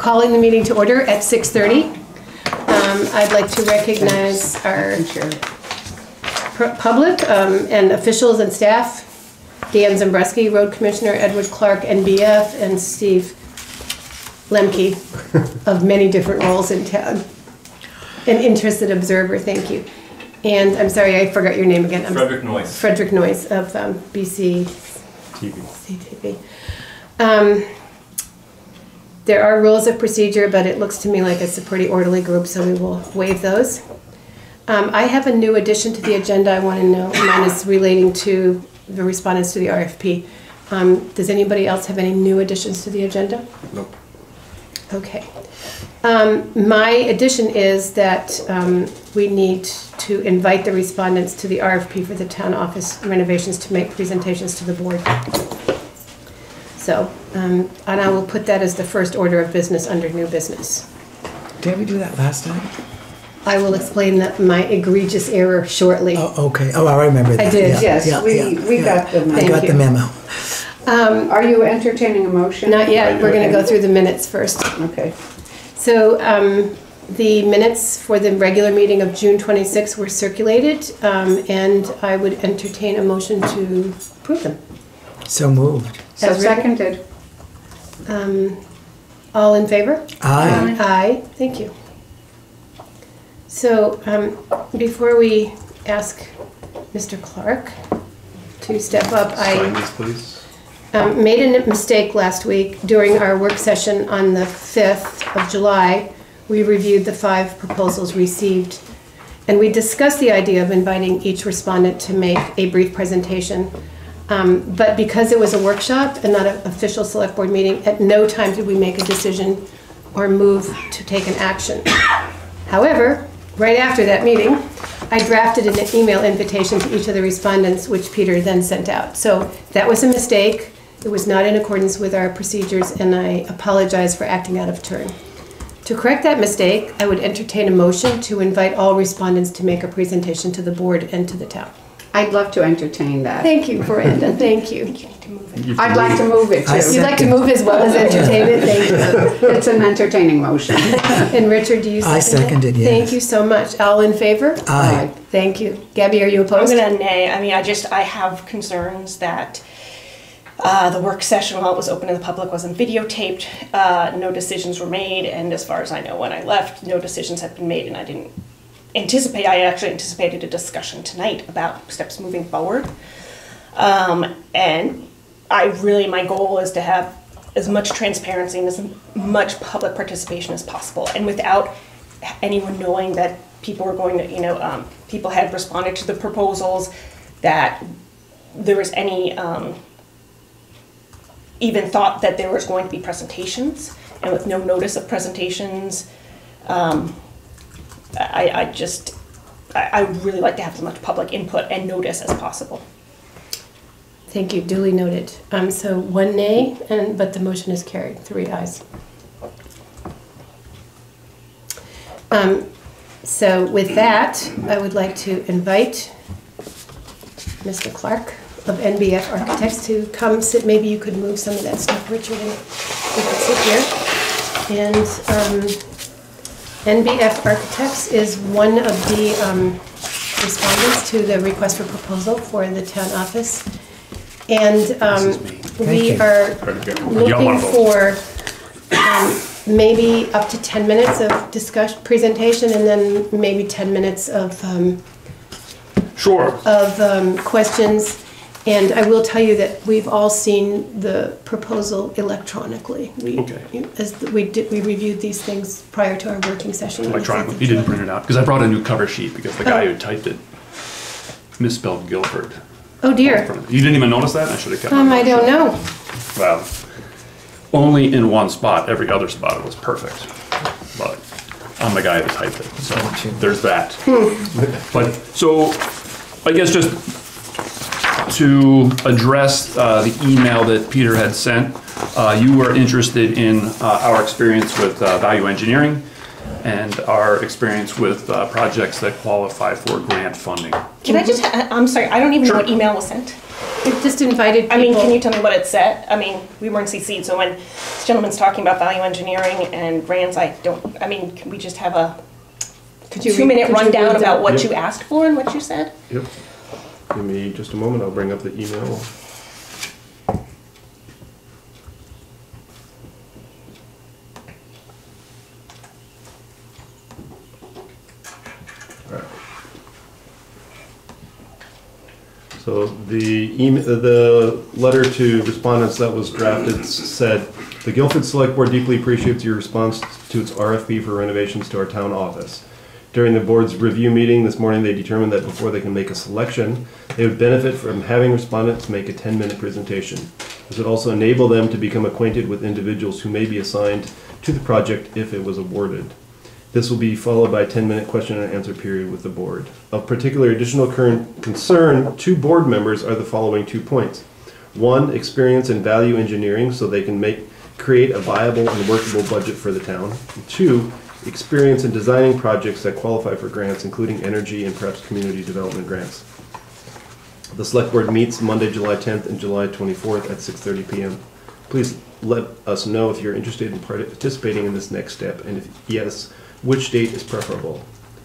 calling the meeting to order at 6:30. I'd like to recognize our public and officials and staff. Dan Zambreski, Road Commissioner, Edward Clark, NBF, and Steve Lemke of many different roles in town. An interested observer, thank you. And I'm sorry, I forgot your name again. Frederick Noyce. Frederick Noyce of BDCC. There are rules of procedure, but it looks to me like it's a pretty orderly group, so we will waive those. I have a new addition to the agenda I want to know. Mine is relating to the respondents to the RFP. Does anybody else have any new additions to the agenda? Nope. Okay. My addition is that we need to invite the respondents to the RFP for the town office renovations to make presentations to the board. So, and I will put that as the first order of business under new business. Didn't we do that last time? I will explain my egregious error shortly. Oh, okay. Oh, I remember that. I did. Yes, we got the memo. I got the memo. Are you entertaining a motion? Not yet. We're going to go through the minutes first. Okay. So the minutes for the regular meeting of June 26 were circulated, and I would entertain a motion to approve them. So moved. So seconded. All in favor? Aye. Aye. Thank you. So before we ask Mr. Clark to step up, Sign this, please. made a mistake last week. During our work session on the 5th of July, we reviewed the 5 proposals received, and we discussed the idea of inviting each respondent to make a brief presentation. But because it was a workshop and not an official select board meeting, at no time did we make a decision or move to take an action. However, right after that meeting, I drafted an email invitation to each of the respondents, which Peder then sent out. So that was a mistake. It was not in accordance with our procedures, and I apologize for acting out of turn. To correct that mistake, I would entertain a motion to invite all respondents to make a presentation to the board and to the town. I'd love to entertain that. Thank you, Miranda. Thank you. I'd like to move it too. You'd like to move as well as entertain it? Thank you. It's an entertaining motion. And Richard, do you second I seconded, yes. Thank you so much. All in favor? Aye. Thank you. Gabby, are you opposed? I'm gonna nay. I mean, I have concerns that the work session, while it was open to the public, wasn't videotaped. No decisions were made, and as far as I know, when I left, no decisions had been made, and I didn't anticipate. I actually anticipated a discussion tonight about steps moving forward. And my goal is to have as much transparency and as much public participation as possible, and without anyone knowing that people were going to, people had responded to the proposals, that there was any even thought that there was going to be presentations, and with no notice of presentations, I would really like to have as much public input and notice as possible. Thank you. Duly noted. So 1 nay, but the motion is carried. 3 ayes. So with that, I would like to invite Mr. Clark of NBF Architects to come sit. Maybe you could move some of that stuff, Richard, and we could sit here. And NBF Architects is one of the respondents to the request for proposal for the town office. And we are looking for maybe up to 10 minutes of presentation, and then maybe 10 minutes of questions. And I will tell you that we've all seen the proposal electronically. We reviewed these things prior to our working session. Electronically. You didn't print it out because I brought a new cover sheet because the guy who typed it misspelled Guilford. Oh dear. You didn't even notice that? I should have kept it. I don't know. Well, only in one spot. Every other spot it was perfect. But I'm the guy who typed it. So there's that. But so I guess just to address the email that Peder had sent, you were interested in our experience with value engineering and our experience with projects that qualify for grant funding. Can I just, I'm sorry, I don't even know what email was sent. We've just invited people. I mean, can you tell me what it said? I mean, we weren't CC'd, so when this gentleman's talking about value engineering and grants, can we just have a Could you 2-minute could you rundown read about what Yep. you asked for and what you said? Yep. Give me just a moment, I'll bring up the email. Alright. So the letter to respondents that was drafted said, "The Guilford Selectboard deeply appreciates your response to its RFP for renovations to our town office. During the board's review meeting this morning, they determined that before they can make a selection, they would benefit from having respondents make a 10-minute presentation. This would also enable them to become acquainted with individuals who may be assigned to the project if it was awarded. This will be followed by a 10-minute question and answer period with the board. Of particular additional current concern to board members are the following 2 points. 1, experience in value engineering so they can create a viable and workable budget for the town. 2, experience in designing projects that qualify for grants, including energy and perhaps community development grants." The Select Board meets Monday, July 10th and July 24th at 6:30 p.m. Please let us know if you're interested in participating in this next step, and if yes, which date is preferable.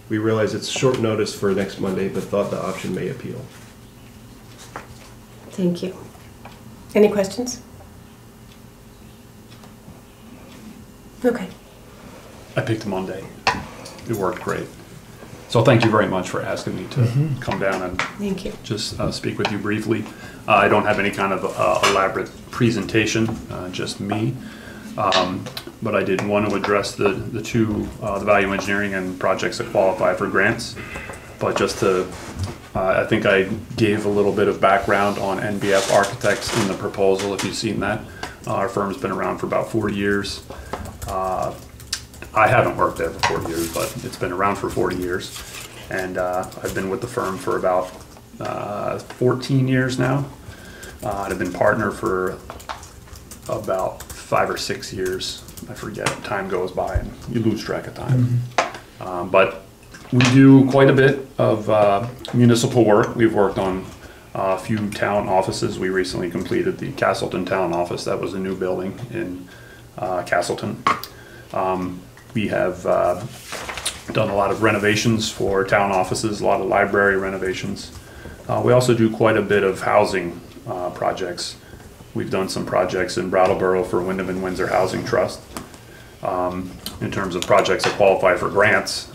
We realize it's short notice for next Monday, but thought the option may appeal. Thank you. Any questions? Okay. I picked Monday. It worked great. So thank you very much for asking me to come down and Thank you. just speak with you briefly. I don't have any kind of elaborate presentation, just me. But I did want to address the value engineering and projects that qualify for grants. But just to, I think I gave a little bit of background on NBF Architects in the proposal, if you've seen that. Our firm's been around for about 40 years. I haven't worked there for 40 years, but it's been around for 40 years. And I've been with the firm for about 14 years now. I've been partner for about 5 or 6 years. I forget, time goes by and you lose track of time. But we do quite a bit of municipal work. We've worked on a few town offices. We recently completed the Castleton Town Office. That was a new building in Castleton. We have done a lot of renovations for town offices, a lot of library renovations. We also do quite a bit of housing projects. We've done some projects in Brattleboro for Wyndham and Windsor Housing Trust. In terms of projects that qualify for grants,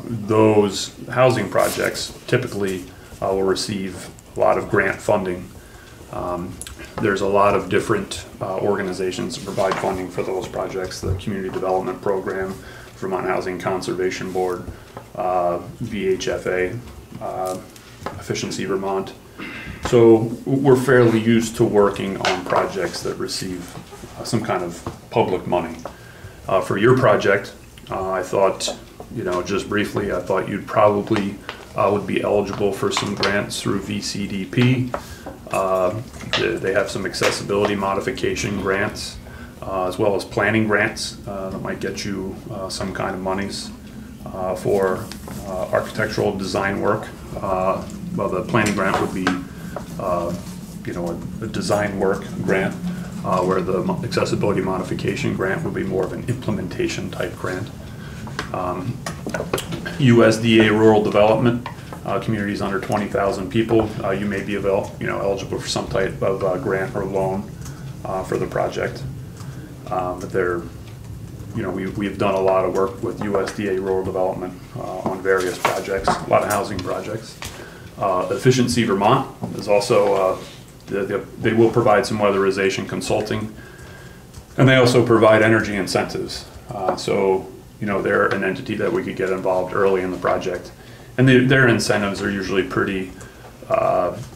those housing projects typically will receive a lot of grant funding. There's a lot of different organizations that provide funding for those projects. The Community Development Program, Vermont Housing Conservation Board, VHFA, Efficiency Vermont. So we're fairly used to working on projects that receive some kind of public money. For your project, I thought, just briefly, I thought you'd probably would be eligible for some grants through VCDP. They have some accessibility modification grants, as well as planning grants that might get you some kind of monies for architectural design work. Well, the planning grant would be, a design work grant, where the accessibility modification grant would be more of an implementation type grant. USDA rural development, communities under 20,000 people, you may be eligible for some type of grant or loan for the project. But we've done a lot of work with USDA rural development on various projects, a lot of housing projects. Efficiency Vermont is also, they will provide some weatherization consulting, and they also provide energy incentives. So they're an entity that we could get involved early in the project. And their incentives are usually pretty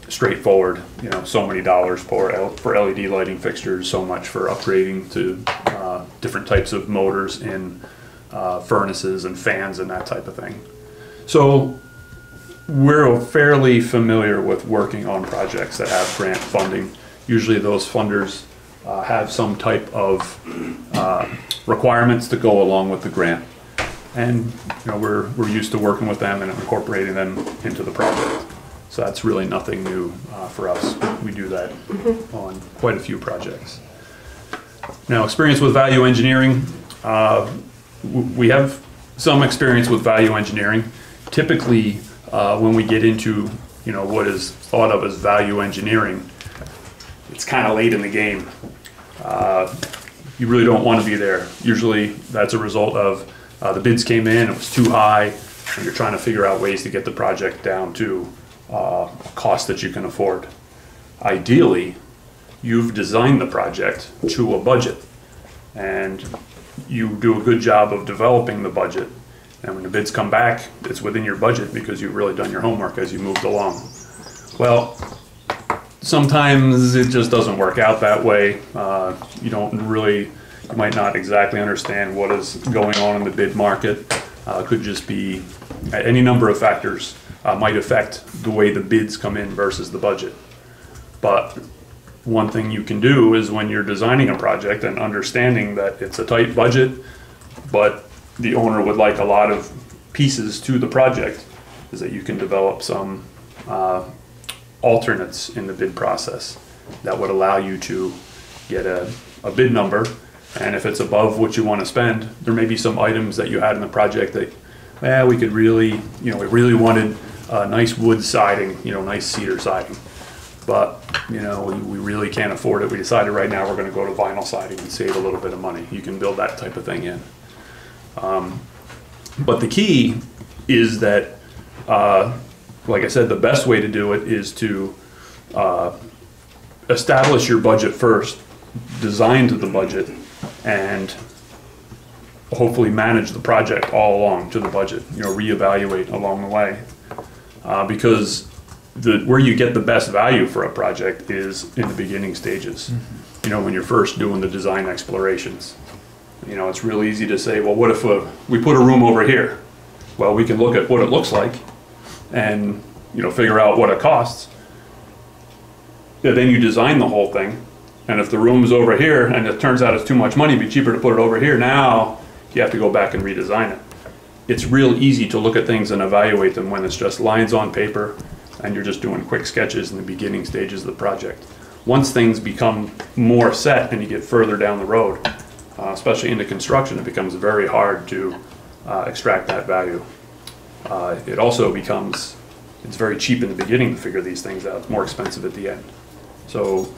straightforward. So many dollars for LED lighting fixtures, so much for upgrading to different types of motors in furnaces and fans and that type of thing. So we're fairly familiar with working on projects that have grant funding. Usually those funders have some type of requirements to go along with the grant. And we're used to working with them and incorporating them into the project. So that's really nothing new for us. We do that on quite a few projects. Now, experience with value engineering. We have some experience with value engineering. Typically, when we get into what is thought of as value engineering, it's kind of late in the game. You really don't want to be there. Usually, that's a result of the bids came in, it was too high, and you're trying to figure out ways to get the project down to a cost that you can afford. Ideally, you've designed the project to a budget, and you do a good job of developing the budget. And when the bids come back, it's within your budget because you've really done your homework as you moved along. Well, sometimes it just doesn't work out that way. You might not exactly understand what is going on in the bid market. Could just be any number of factors might affect the way the bids come in versus the budget. But one thing you can do is when you're designing a project and understanding that it's a tight budget, but the owner would like a lot of pieces to the project, is that you can develop some alternates in the bid process that would allow you to get a bid number. And if it's above what you want to spend, there may be some items that you had in the project that, we could really, we really wanted nice wood siding, nice cedar siding. But, we really can't afford it. We decided right now we're going to go to vinyl siding and save a little bit of money. You can build that type of thing in. But the key is that, like I said, the best way to do it is to establish your budget first, design to the budget, and hopefully manage the project all along to the budget, reevaluate along the way. Because where you get the best value for a project is in the beginning stages. When you're first doing the design explorations. It's real easy to say, well, what if we put a room over here? Well, we can look at what it looks like and, figure out what it costs. Yeah, then you design the whole thing. And if the room's over here and it turns out it's too much money, it'd be cheaper to put it over here. Now you have to go back and redesign it. It's real easy to look at things and evaluate them when it's just lines on paper and you're just doing quick sketches in the beginning stages of the project. Once things become more set and you get further down the road, especially into construction, it becomes very hard to extract that value. It also becomes, it's very cheap in the beginning to figure these things out. It's more expensive at the end. So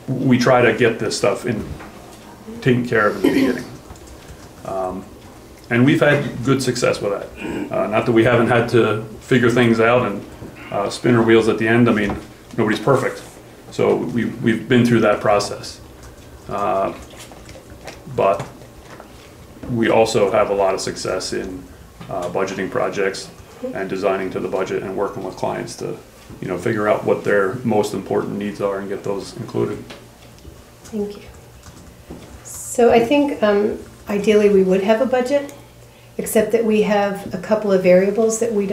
we try to get this stuff taken care of in the beginning. And we've had good success with that. Not that we haven't had to figure things out and spin our wheels at the end. I mean, nobody's perfect. So we've been through that process. But we also have a lot of success in budgeting projects and designing to the budget and working with clients to, figure out what their most important needs are and get those included. Thank you. So I think ideally we would have a budget, except that we have a couple of variables that we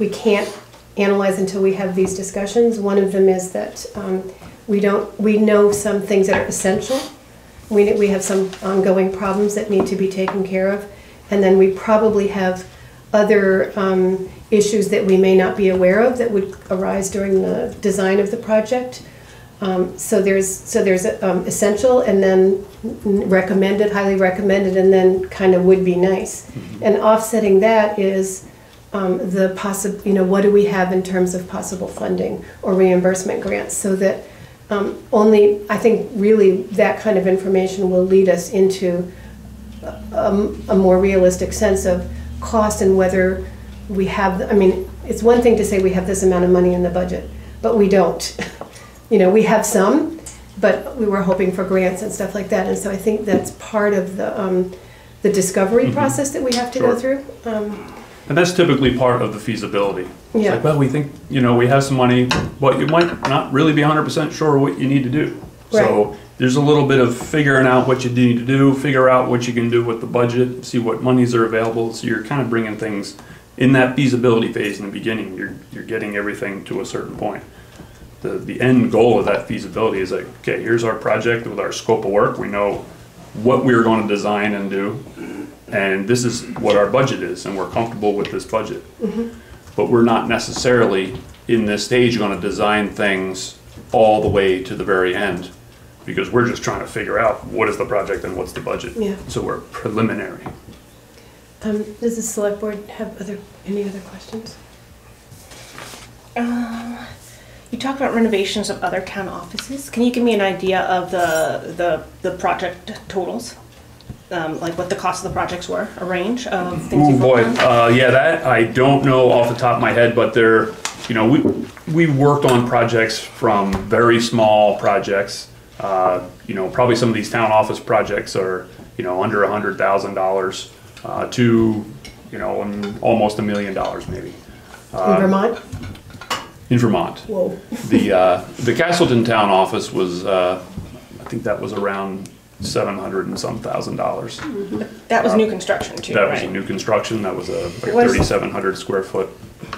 can't analyze until we have these discussions. One of them is that we know some things that are essential. We have some ongoing problems that need to be taken care of, and then we probably have other issues that we may not be aware of that would arise during the design of the project. So there's essential, and then recommended, highly recommended, and then kind of would be nice. And offsetting that is the possible, what do we have in terms of possible funding or reimbursement grants, so that I think really that kind of information will lead us into a more realistic sense of cost and whether we have, it's one thing to say we have this amount of money in the budget, but we don't. We have some, but we were hoping for grants and stuff like that. And so I think that's part of the discovery process that we have to go through. And that's typically part of the feasibility. It's Yeah. like, well, we think, we have some money, but you might not really be 100% sure what you need to do. So Right. there's a little bit of figuring out what you need to do, figure out what you can do with the budget, see what monies are available. So you're kind of bringing things in that feasibility phase in the beginning. You're getting everything to a certain point. The end goal of that feasibility is like, okay, here's our project with our scope of work. We know what we're going to design and do, and this is what our budget is, and we're comfortable with this budget. but we're not necessarily in this stage going to design things all the way to the very end, because we're just trying to figure out what is the project and what's the budget. Yeah. So we're preliminary. Does the select board have any other questions? You talked about renovations of other town offices. Can you give me an idea of the project totals? Like what the cost of the projects were, a range of things Oh you've boy, worked on? yeah, that I don't know off the top of my head, but they're, you know, we worked on projects from very small projects. You know, probably some of these town office projects are, you know, under $100,000 to, you know, almost $1 million maybe. In Vermont? In Vermont. Whoa. The Castleton town office was, I think that was around $700 and some thousand. That was new construction too, That right? was a new construction. That was a like Was- 3,700 square foot.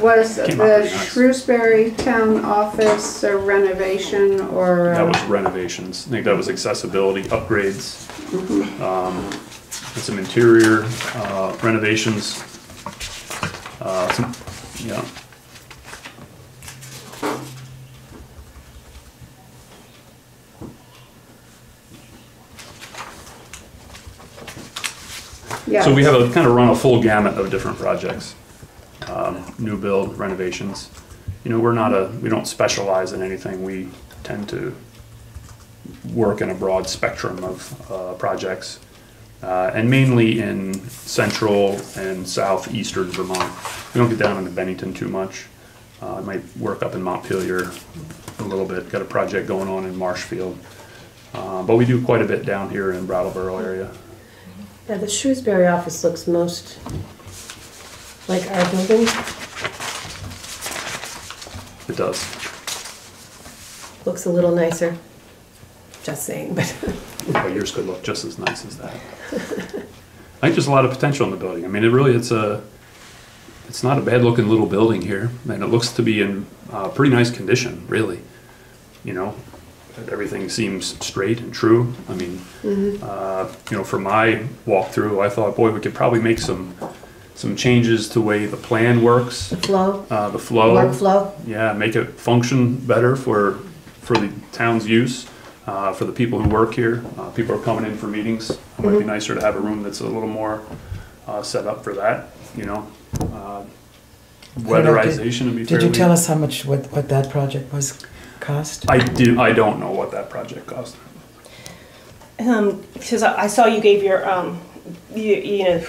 Was Came out the pretty nice. Shrewsbury Town Office a renovation or? That was renovations. I think that was accessibility upgrades, and some interior renovations. Yeah. Yes. So we have kind of run a full gamut of different projects, new build, renovations. You know, we don't specialize in anything. We tend to work in a broad spectrum of projects, and mainly in central and southeastern Vermont. We don't get down into Bennington too much. I might work up in Montpelier a little bit. Got a project going on in Marshfield, but we do quite a bit down here in Brattleboro area. Yeah, the Shrewsbury office looks most like our building. It does. Looks a little nicer. Just saying, but Well, yours could look just as nice as that. I think there's a lot of potential in the building. I mean, it's not a bad looking little building here, and it looks to be in pretty nice condition, really. You know, everything seems straight and true. I mean, you know, for my walkthrough, I thought, boy, we could probably make some changes to the way the plan works, the flow, the flow. workflow. Yeah, make it function better for the town's use, for the people who work here. People are coming in for meetings. It might be nicer to have a room that's a little more set up for that, you know. Weatherization would be Did fairly... you tell us how much, what that project was cost? I don't know what that project cost. Because I saw you gave your, you know,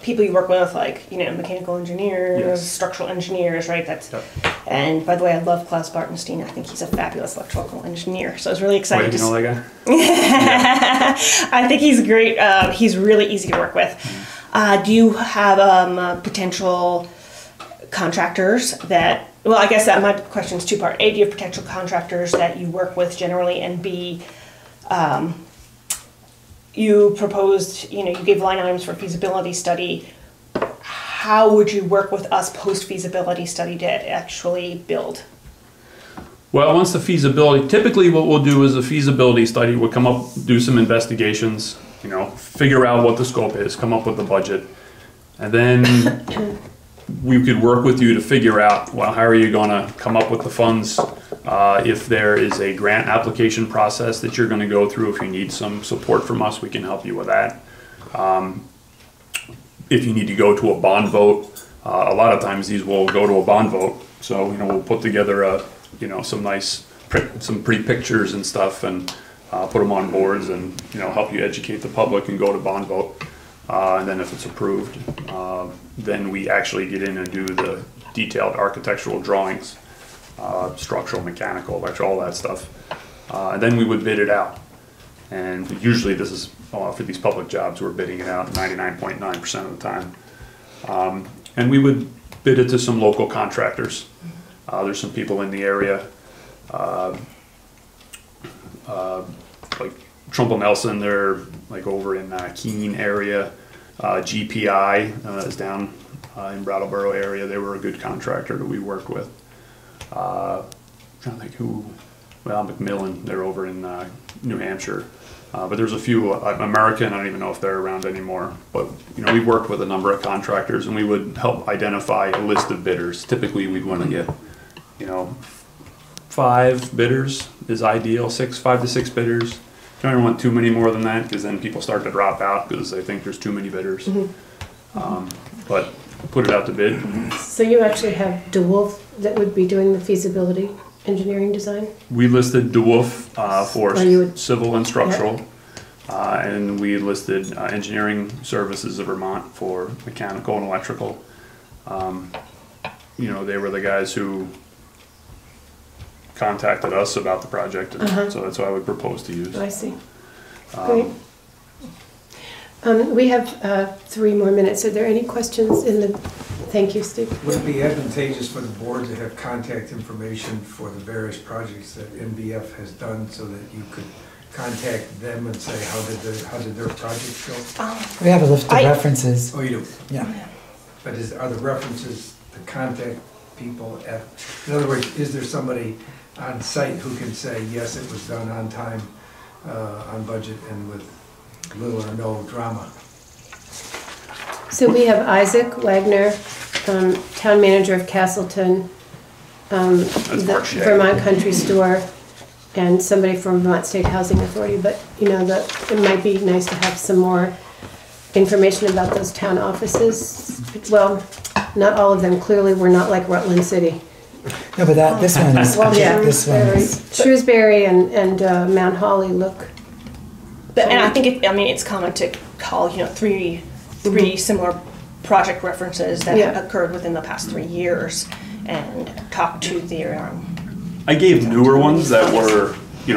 people you work with, like, you know, mechanical engineers, Yes. structural engineers, right? That's, Yep. and by the way, I love Klaus Bartenstein. I think he's a fabulous electrical engineer. So I was really Wait, excited you to know that guy? I think he's great. He's really easy to work with. Do you have potential contractors that, well, I guess that my question is two-part. A, do you have potential contractors that you work with generally? And B, you proposed, you know, you gave line items for feasibility study. How would you work with us post-feasibility study to actually build? Well, once the feasibility, typically what we'll do is a feasibility study. We'll come up, do some investigations, you know, figure out what the scope is, come up with the budget. And then we could work with you to figure out, well, how are you gonna come up with the funds? If there is a grant application process that you're gonna go through, if you need some support from us, we can help you with that. If you need to go to a bond vote, a lot of times these will go to a bond vote. So, you know, we'll put together some nice, some pretty pictures and stuff, and put them on boards, and, you know, help you educate the public and go to bond vote. And then if it's approved, then we actually get in and do the detailed architectural drawings, structural, mechanical, electrical, all that stuff. And then we would bid it out. And usually this is, for these public jobs, we're bidding it out 99.9% of the time. And we would bid it to some local contractors. There's some people in the area, like Trumbull Nelson, they're like over in Keene area. GPI is down in Brattleboro area. They were a good contractor that we work with. I'm trying to think who, well, Macmillan, they're over in New Hampshire. But there's a few American, I don't even know if they're around anymore, but we worked with a number of contractors and we would help identify a list of bidders. Typically we'd want to get, 5 bidders is ideal, 5 to 6 bidders. Don't ever want too many more than that because then people start to drop out because they think there's too many bidders. But put it out to bid. So you actually have DeWolf that would be doing the feasibility engineering design? We listed DeWolf for civil and structural. Yeah. And we listed Engineering Services of Vermont for mechanical and electrical. They were the guys who contacted us about the project, and so that's what I would propose to use. I see. Great. We have 3 more minutes. Are there any questions in the... Thank you, Steve. Would it be advantageous for the board to have contact information for the various projects that NBF has done so that you could contact them and say, how did their projects go? We have a list of references. Oh, you do? Yeah. But are the references to contact people at, in other words, is there somebody on site who can say, yes, it was done on time, on budget, and with little or no drama? So we have Isaac Wagner, town manager of Castleton, the Vermont Country Store, and somebody from Vermont State Housing Authority. But it might be nice to have some more information about those town offices. Well, not all of them. Clearly, we're not like Rutland City. No, but this one is. Well, yeah, this one is. Shrewsbury and Mount Holly look. And I think it's common to call 3 similar project references that have occurred within the past 3 years and talk to their. I gave newer ones that were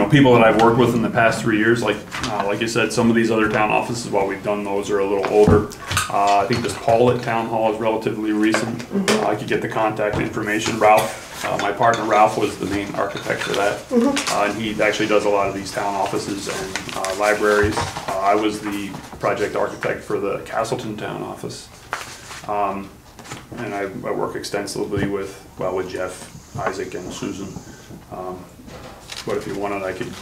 people that I've worked with in the past 3 years. Like you said, some of these other town offices, while we've done those, are a little older. I think this Paul at Town Hall is relatively recent. I could get the contact information. Ralph, my partner Ralph, was the main architect for that. And he actually does a lot of these town offices and libraries. I was the project architect for the Castleton town office. And I work extensively with Jeff, Isaac, and Susan. But if you wanted, I could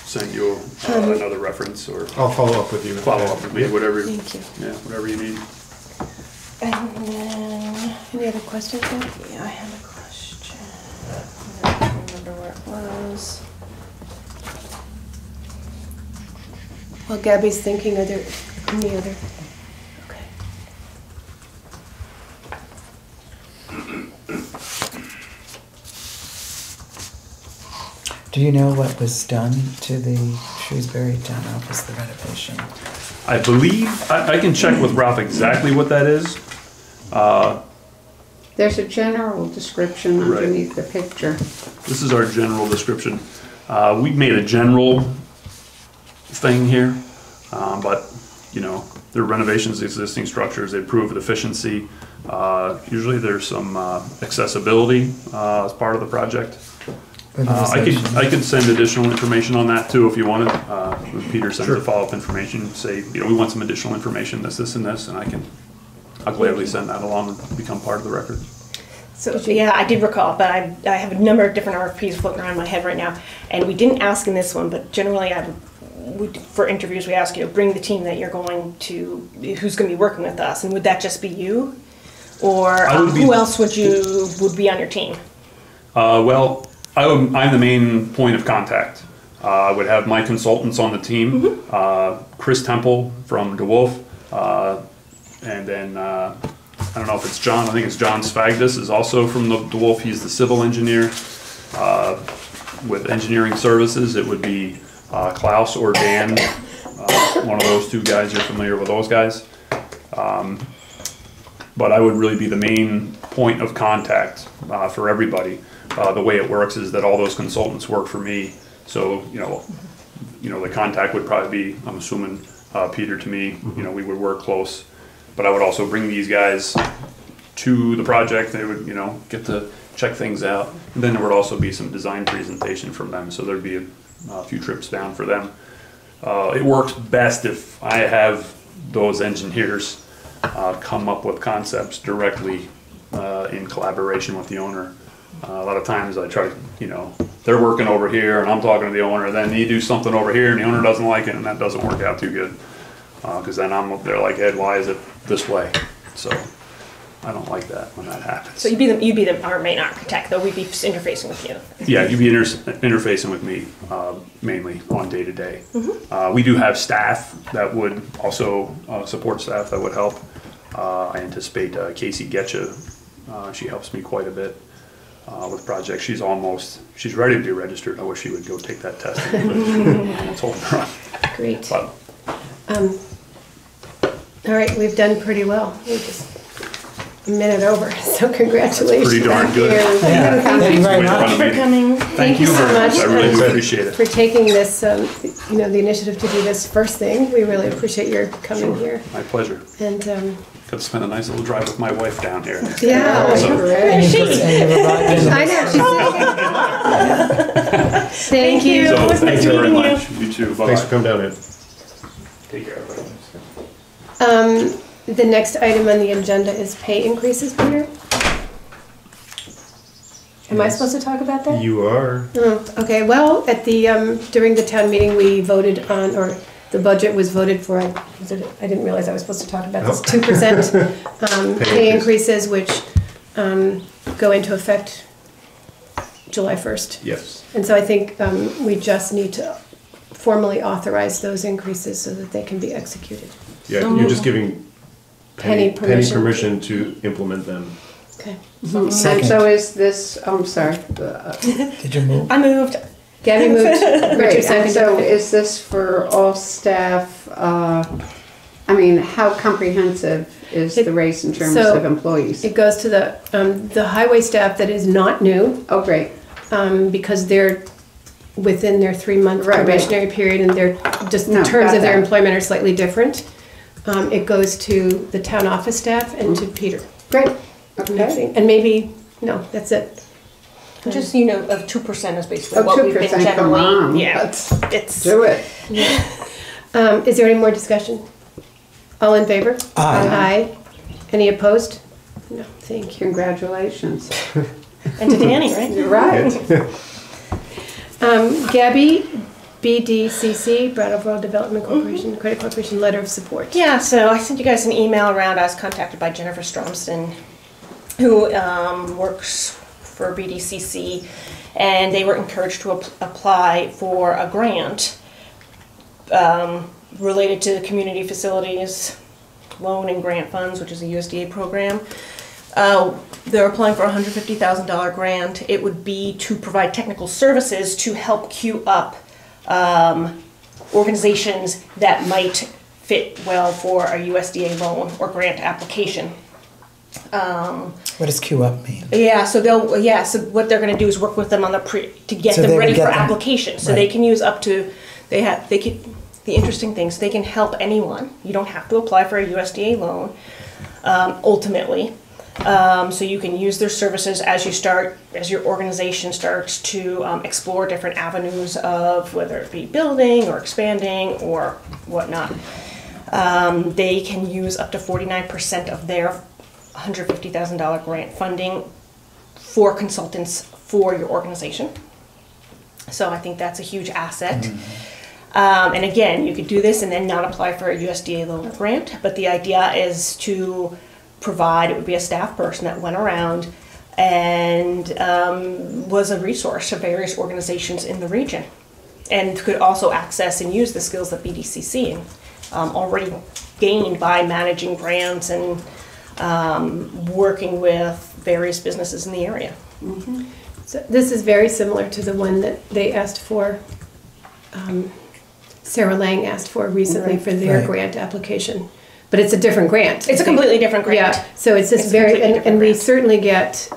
send you another reference, or I'll follow up with you. follow up with me, whatever. Thank you. Yeah, whatever you need. And then, Any other questions? yeah, I have a question. I don't remember where it was. While Gabby's thinking, are there any other? Okay. Do you know what was done to the Shrewsbury town office, the renovation? I believe, I can check with Ralph exactly what that is. There's a general description Right. underneath the picture. This is our general description. We made a general thing here, but they're renovations of existing structures. They improve efficiency. Usually there's some accessibility as part of the project. I could send additional information on that too if you wanted. When Peder sends the follow-up information, say we want some additional information, this, and this, and I'll gladly send that along and become part of the record. So yeah, I did recall, but I have a number of different RFPs floating around my head right now, and we didn't ask in this one, but generally for interviews we ask bring the team that you're going to, who's going to be working with us, and would that just be you, or who else would be on your team? Well, I'm the main point of contact. I would have my consultants on the team, Chris Temple from DeWolf, and then I don't know if it's John, I think it's John Svagdis is also from the DeWolf. He's the civil engineer. With engineering services, it would be Klaus or Dan, one of those 2 guys. You're familiar with those guys. But I would really be the main point of contact for everybody. The way it works is that all those consultants work for me. So, the contact would probably be, I'm assuming, Peder to me. We would work close. But I would also bring these guys to the project. They would, get to check things out. And then there would also be some design presentation from them. So there'd be a few trips down for them. It works best if I have those engineers come up with concepts directly in collaboration with the owner. A lot of times I try to, you know, they're working over here and I'm talking to the owner, then you do something over here and the owner doesn't like it, and that doesn't work out too good. Because then they're like, Ed, why is it this way? So I don't like that when that happens. So you'd be our main architect, though we'd be interfacing with you. Yeah, you'd be interfacing with me mainly on day to day. We do have staff that would also support staff that would help. I anticipate Casey Getcha. She helps me quite a bit with projects. She's ready to be registered. I wish she would go take that test. It's holding her up. Great. But, All right, we've done pretty well. We're just a minute over, so congratulations. pretty darn good. Yeah, thank you very much. For coming. Thank you very much. I really do appreciate it. For taking this, you know, the initiative to do this first thing. We really appreciate your coming here. My pleasure. And Got to spend a nice little drive with my wife down here. yeah, And you arrived in the- I know. Thank you. So Nice thank you very meeting you. much. You too. Bye-bye. Thanks for coming down, Ed. Take care, everybody. The next item on the agenda is pay increases, Peter. Am I supposed to talk about that? You are. Oh, okay, well, at the, during the town meeting, we voted on, or the budget was voted for, I didn't realize I was supposed to talk about this, 2% pay increases, which go into effect July 1st. Yes. And so I think we just need to formally authorize those increases so that they can be executed. Yeah, you're just giving Penny permission. permission to implement them. Okay. And Second. so is this, oh, I'm sorry. Did you move? I moved. Gabby moved, Richard Great, and seconded. so is this for all staff? I mean, how comprehensive is the raise in terms so of employees? It goes to the highway staff that is not new, Oh, great. because they're within their 3-month Right, right. probationary period, and they're just, the No, terms got of their that. employment are slightly different. It goes to the town office staff and to Peter. Great, I okay. think. And maybe, no, that's it. Just, you know, of 2% is basically Oh, what we've been 2%, come on. generally, yeah, Let's it's. do it. Is there any more discussion? All in favor? Aye. Aye. Any opposed? No, thank you. Congratulations. And to Danny, right? You're right. Gabby, BDCC, Brattleboro Development Corporation, Credit Corporation, letter of support. Yeah, so I sent you guys an email around. I was contacted by Jennifer Stromston, who works for BDCC, and they were encouraged to apply for a grant related to the Community Facilities Loan and Grant Funds, which is a USDA program. They're applying for a $150,000 grant. It would be to provide technical services to help queue up organizations that might fit well for a USDA loan or grant application. What does queue up mean? Yeah, so so what they're gonna do is work with them on the to get So them they ready would get for them- application. So right. they can use up to, the interesting things, they can help anyone. You don't have to apply for a USDA loan, ultimately. So you can use their services as your organization starts to explore different avenues of whether it be building or expanding or whatnot. They can use up to 49% of their $150,000 grant funding for consultants for your organization. So I think that's a huge asset. And again, you could do this and then not apply for a USDA loan or grant, but the idea is to provide, it would be a staff person that went around and was a resource to various organizations in the region, and could also access and use the skills that BDCC already gained by managing grants and working with various businesses in the area. So this is very similar to the one that they asked for, Sarah Lang asked for recently for their Right. grant application. But it's a different grant. It's a completely different grant. Yeah, so it's just It's very, completely and different we grant. certainly get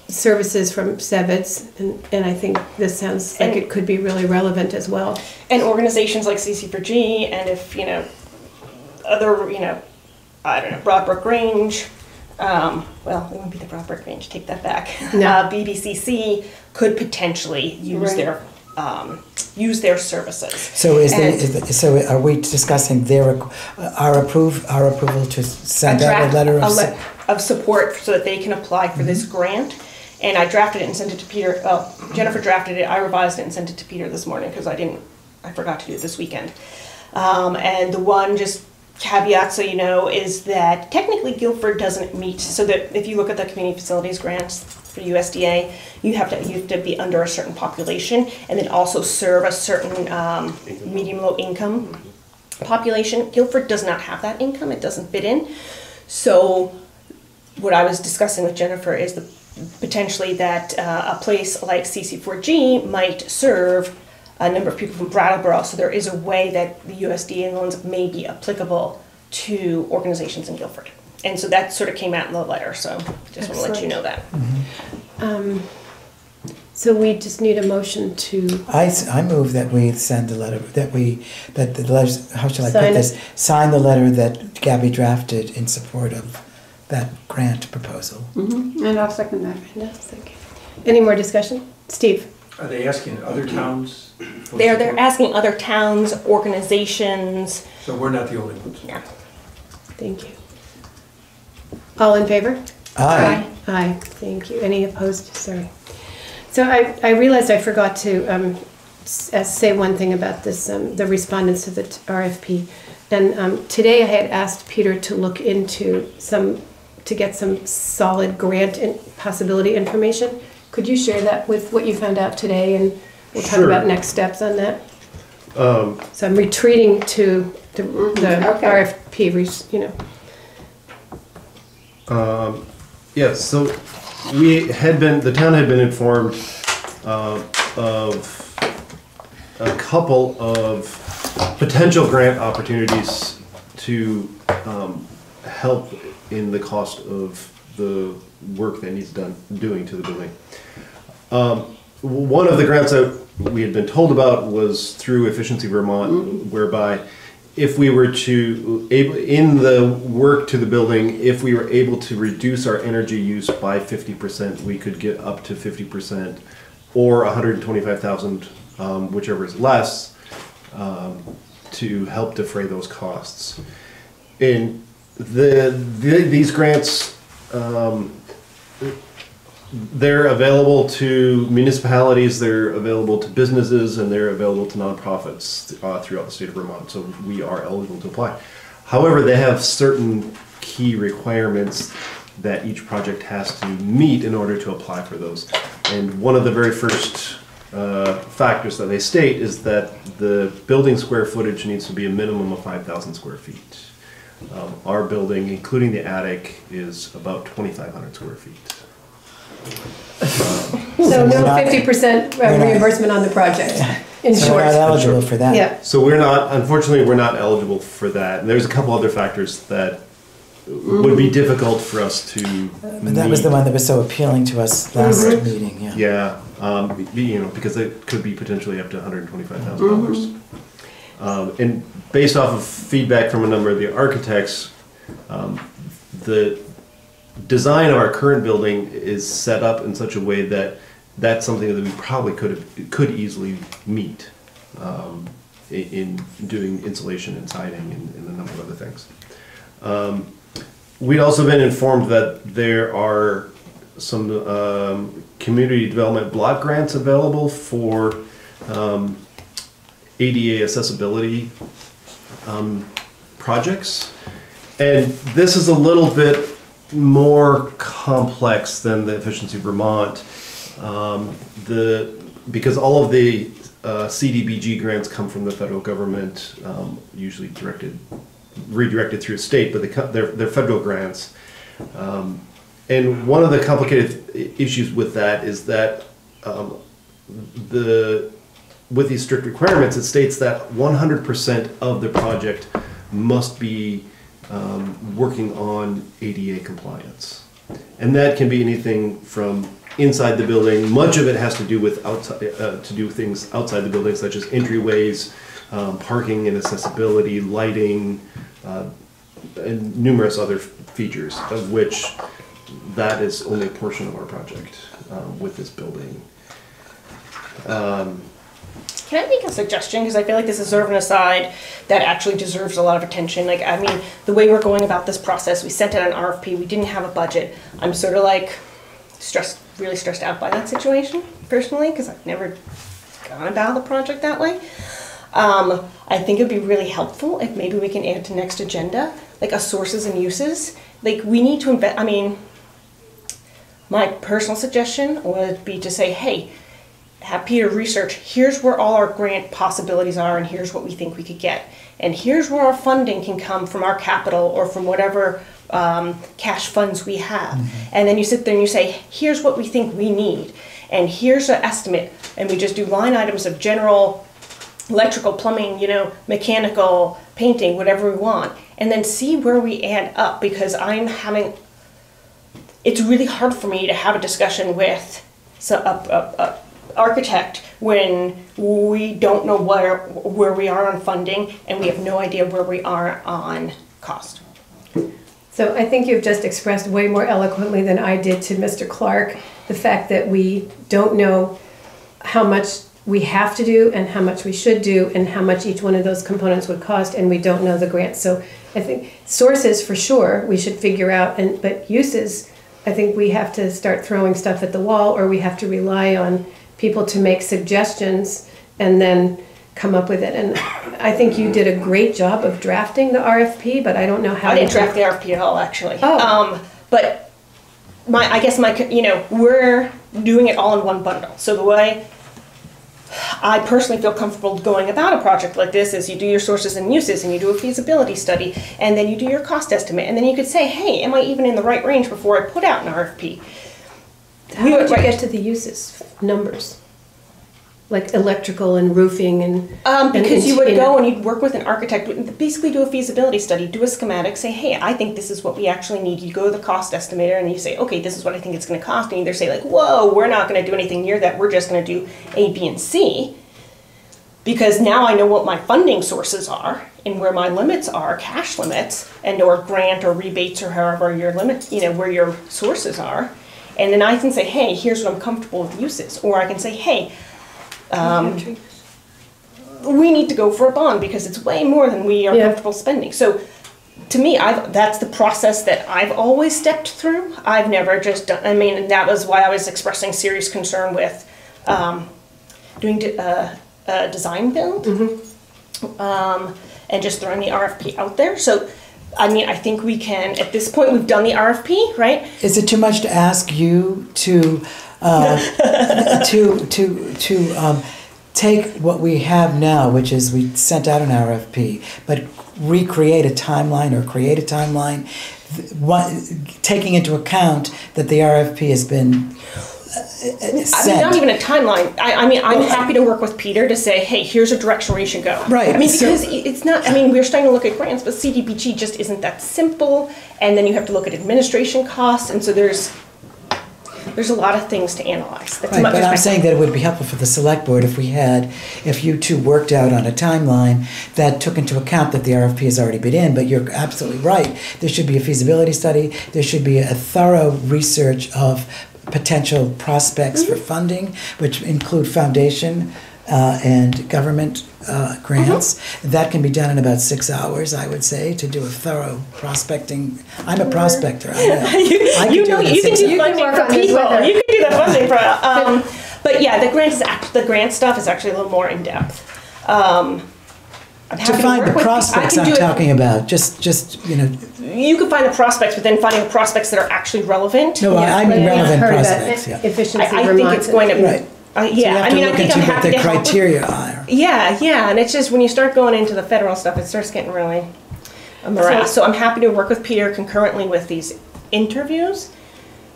services from SEVIDS, and I think this sounds like it could be really relevant as well. And organizations like CC4G, and if, other, I don't know, Broadbrook Range, well, it wouldn't be the Broadbrook Range, take that back. No. BDCC could potentially use Right. their services. So so are we discussing our approval to send out a letter of of support so that they can apply for this grant. And I drafted it and sent it to Peder. Well, Jennifer drafted it. I revised it and sent it to Peder this morning because I forgot to do it this weekend. And the one just caveat, so you know, is that technically Guilford doesn't meet. So that if you look at the community facilities grants for USDA, you have to be under a certain population and then also serve a certain medium low income population. Guilford does not have that income. It doesn't fit in. So what I was discussing with Jennifer is potentially that a place like CC4G might serve a number of people from Brattleboro, so there is a way that the USDA loans may be applicable to organizations in Guilford. And so that sort of came out in the letter, so just want to let you know that. So we just need a motion to I move that we send the letter, that the letters, how shall I put Sign this? it. Sign the letter that Gabby drafted in support of that grant proposal. And I'll second that. No, thank you. Any more discussion? Steve? Are they asking other towns? for They're support? asking other towns, organizations. So we're not the only ones. Yeah. Thank you. All in favor? Aye. Aye, thank you. Any opposed? Sorry. So I realized I forgot to say one thing about this, the respondents to the RFP. And today I had asked Peder to look into to get some solid grant possibility information. Could you share that with what you found out today, and we'll talk Sure. about next steps on that? So I'm retreating to the Okay. RFP, Yeah, so the town had been informed of a couple of potential grant opportunities to help in the cost of the work that needs doing to the building. One of the grants that we had been told about was through Efficiency Vermont, whereby if we were to, in the work to the building, if we were able to reduce our energy use by 50%, we could get up to 50% or 125,000, whichever is less, to help defray those costs. And these grants, they're available to municipalities, they're available to businesses, and they're available to nonprofits throughout the state of Vermont, so we are eligible to apply. However, they have certain key requirements that each project has to meet in order to apply for those. And one of the very first factors that they state is that the building square footage needs to be a minimum of 5,000 square feet. Our building, including the attic, is about 2,500 square feet. So no we're not- 50% we're not- reimbursement on the project, in So short. we're not eligible for that. Yeah, So unfortunately, we're not eligible for that. And there's a couple other factors that would be difficult for us to But that was the meet. one that was so appealing to us last meeting, yeah. Yeah, because it could be potentially up to $125,000. And based off of feedback from a number of the architects, the design of our current building is set up in such a way that that's something that we probably could easily meet in doing insulation and siding and a number of other things. We'd also been informed that there are some community development block grants available for ADA accessibility projects. And this is a little bit more complex than the Efficiency Vermont, because all of the CDBG grants come from the federal government, usually redirected through state, but they're federal grants. And one of the complicated issues with that is that with these strict requirements, it states that 100% of the project must be working on ADA compliance. And that can be anything from inside the building. Much of it has to do with things outside the building, such as entryways, parking and accessibility, lighting, and numerous other features, of which that is only a portion of our project with this building. Can I make a suggestion? Because I feel like this is sort of an aside that actually deserves a lot of attention. Like, I mean, the way we're going about this process, we sent out an RFP, we didn't have a budget. I'm sort of like really stressed out by that situation, personally, because I've never gone about the project that way. I think it'd be really helpful if maybe we can add to next agenda, like a sources and uses. Like, we need to invest, I mean, my personal suggestion would be to say, hey, have Peder research, here's where all our grant possibilities are and here's what we think we could get. And here's where our funding can come from our capital or from whatever cash funds we have. Mm-hmm. And then you sit there and you say, here's what we think we need. And here's an estimate. And we just do line items of general electrical, plumbing, you know, mechanical, painting, whatever we want. And then see where we add up, because it's really hard for me to have a discussion with a architect when we don't know where we are on funding and we have no idea where we are on cost. So I think you've just expressed way more eloquently than I did to Mr. Clark the fact that we don't know how much we have to do and how much we should do and how much each one of those components would cost, and we don't know the grants. So I think sources for sure we should figure out, but uses, I think we have to start throwing stuff at the wall, or we have to rely on people to make suggestions and then come up with it. And I think you did a great job of drafting the RFP, but I don't know how. I didn't draft the RFP at all, actually. Oh. But I guess we're doing it all in one bundle. So the way I personally feel comfortable going about a project like this is you do your sources and uses and you do a feasibility study and then you do your cost estimate and then you could say, hey, am I even in the right range before I put out an RFP? How would you get to the uses numbers? Like electrical and roofing and... because you would go and you'd work with an architect, basically do a feasibility study, do a schematic, say, hey, I think this is what we actually need. You go to the cost estimator and you say, okay, this is what I think it's going to cost. And either say like, whoa, we're not going to do anything near that. We're just going to do A, B, and C. Because now I know what my funding sources are and where my limits are, cash limits, and or grant or rebates or however your limits, where your sources are. And then I can say, hey, here's what I'm comfortable with uses. Or I can say, hey, we need to go for a bond because it's way more than we are comfortable spending. So to me, that's the process that I've always stepped through. I've never just done, and that was why I was expressing serious concern with doing a design build and just throwing the RFP out there. So I think we can, at this point, we've done the RFP, right? Is it too much to ask you to take what we have now, which is we sent out an RFP, but recreate a timeline or create a timeline, taking into account that the RFP has been sent. Not even a timeline. I'm happy to work with Peder to say, hey, here's a direction where you should go. Right. Because it's not, we're starting to look at grants, but CDBG just isn't that simple. And then you have to look at administration costs. And so there's a lot of things to analyze. Right, but I'm saying that it would be helpful for the select board if you two worked out on a timeline that took into account that the RFP has already been in, but you're absolutely right. There should be a feasibility study. There should be a thorough research of potential prospects for funding, which include foundation and government grants. That can be done in about 6 hours, I would say, to do a thorough prospecting. I'm a prospector. I know. You can do funding for people. You can do the funding for. But yeah, the grant stuff is actually a little more in depth. To find the prospects I'm talking about, just. You can find the prospects, but then finding the prospects that are actually relevant. No, I mean relevant prospects. Yeah. Efficiency. I think it's going to be. Right. So you have to look into what the criteria are. Yeah, and it's just when you start going into the federal stuff, it starts getting really a morass. So I'm happy to work with Peder concurrently with these interviews,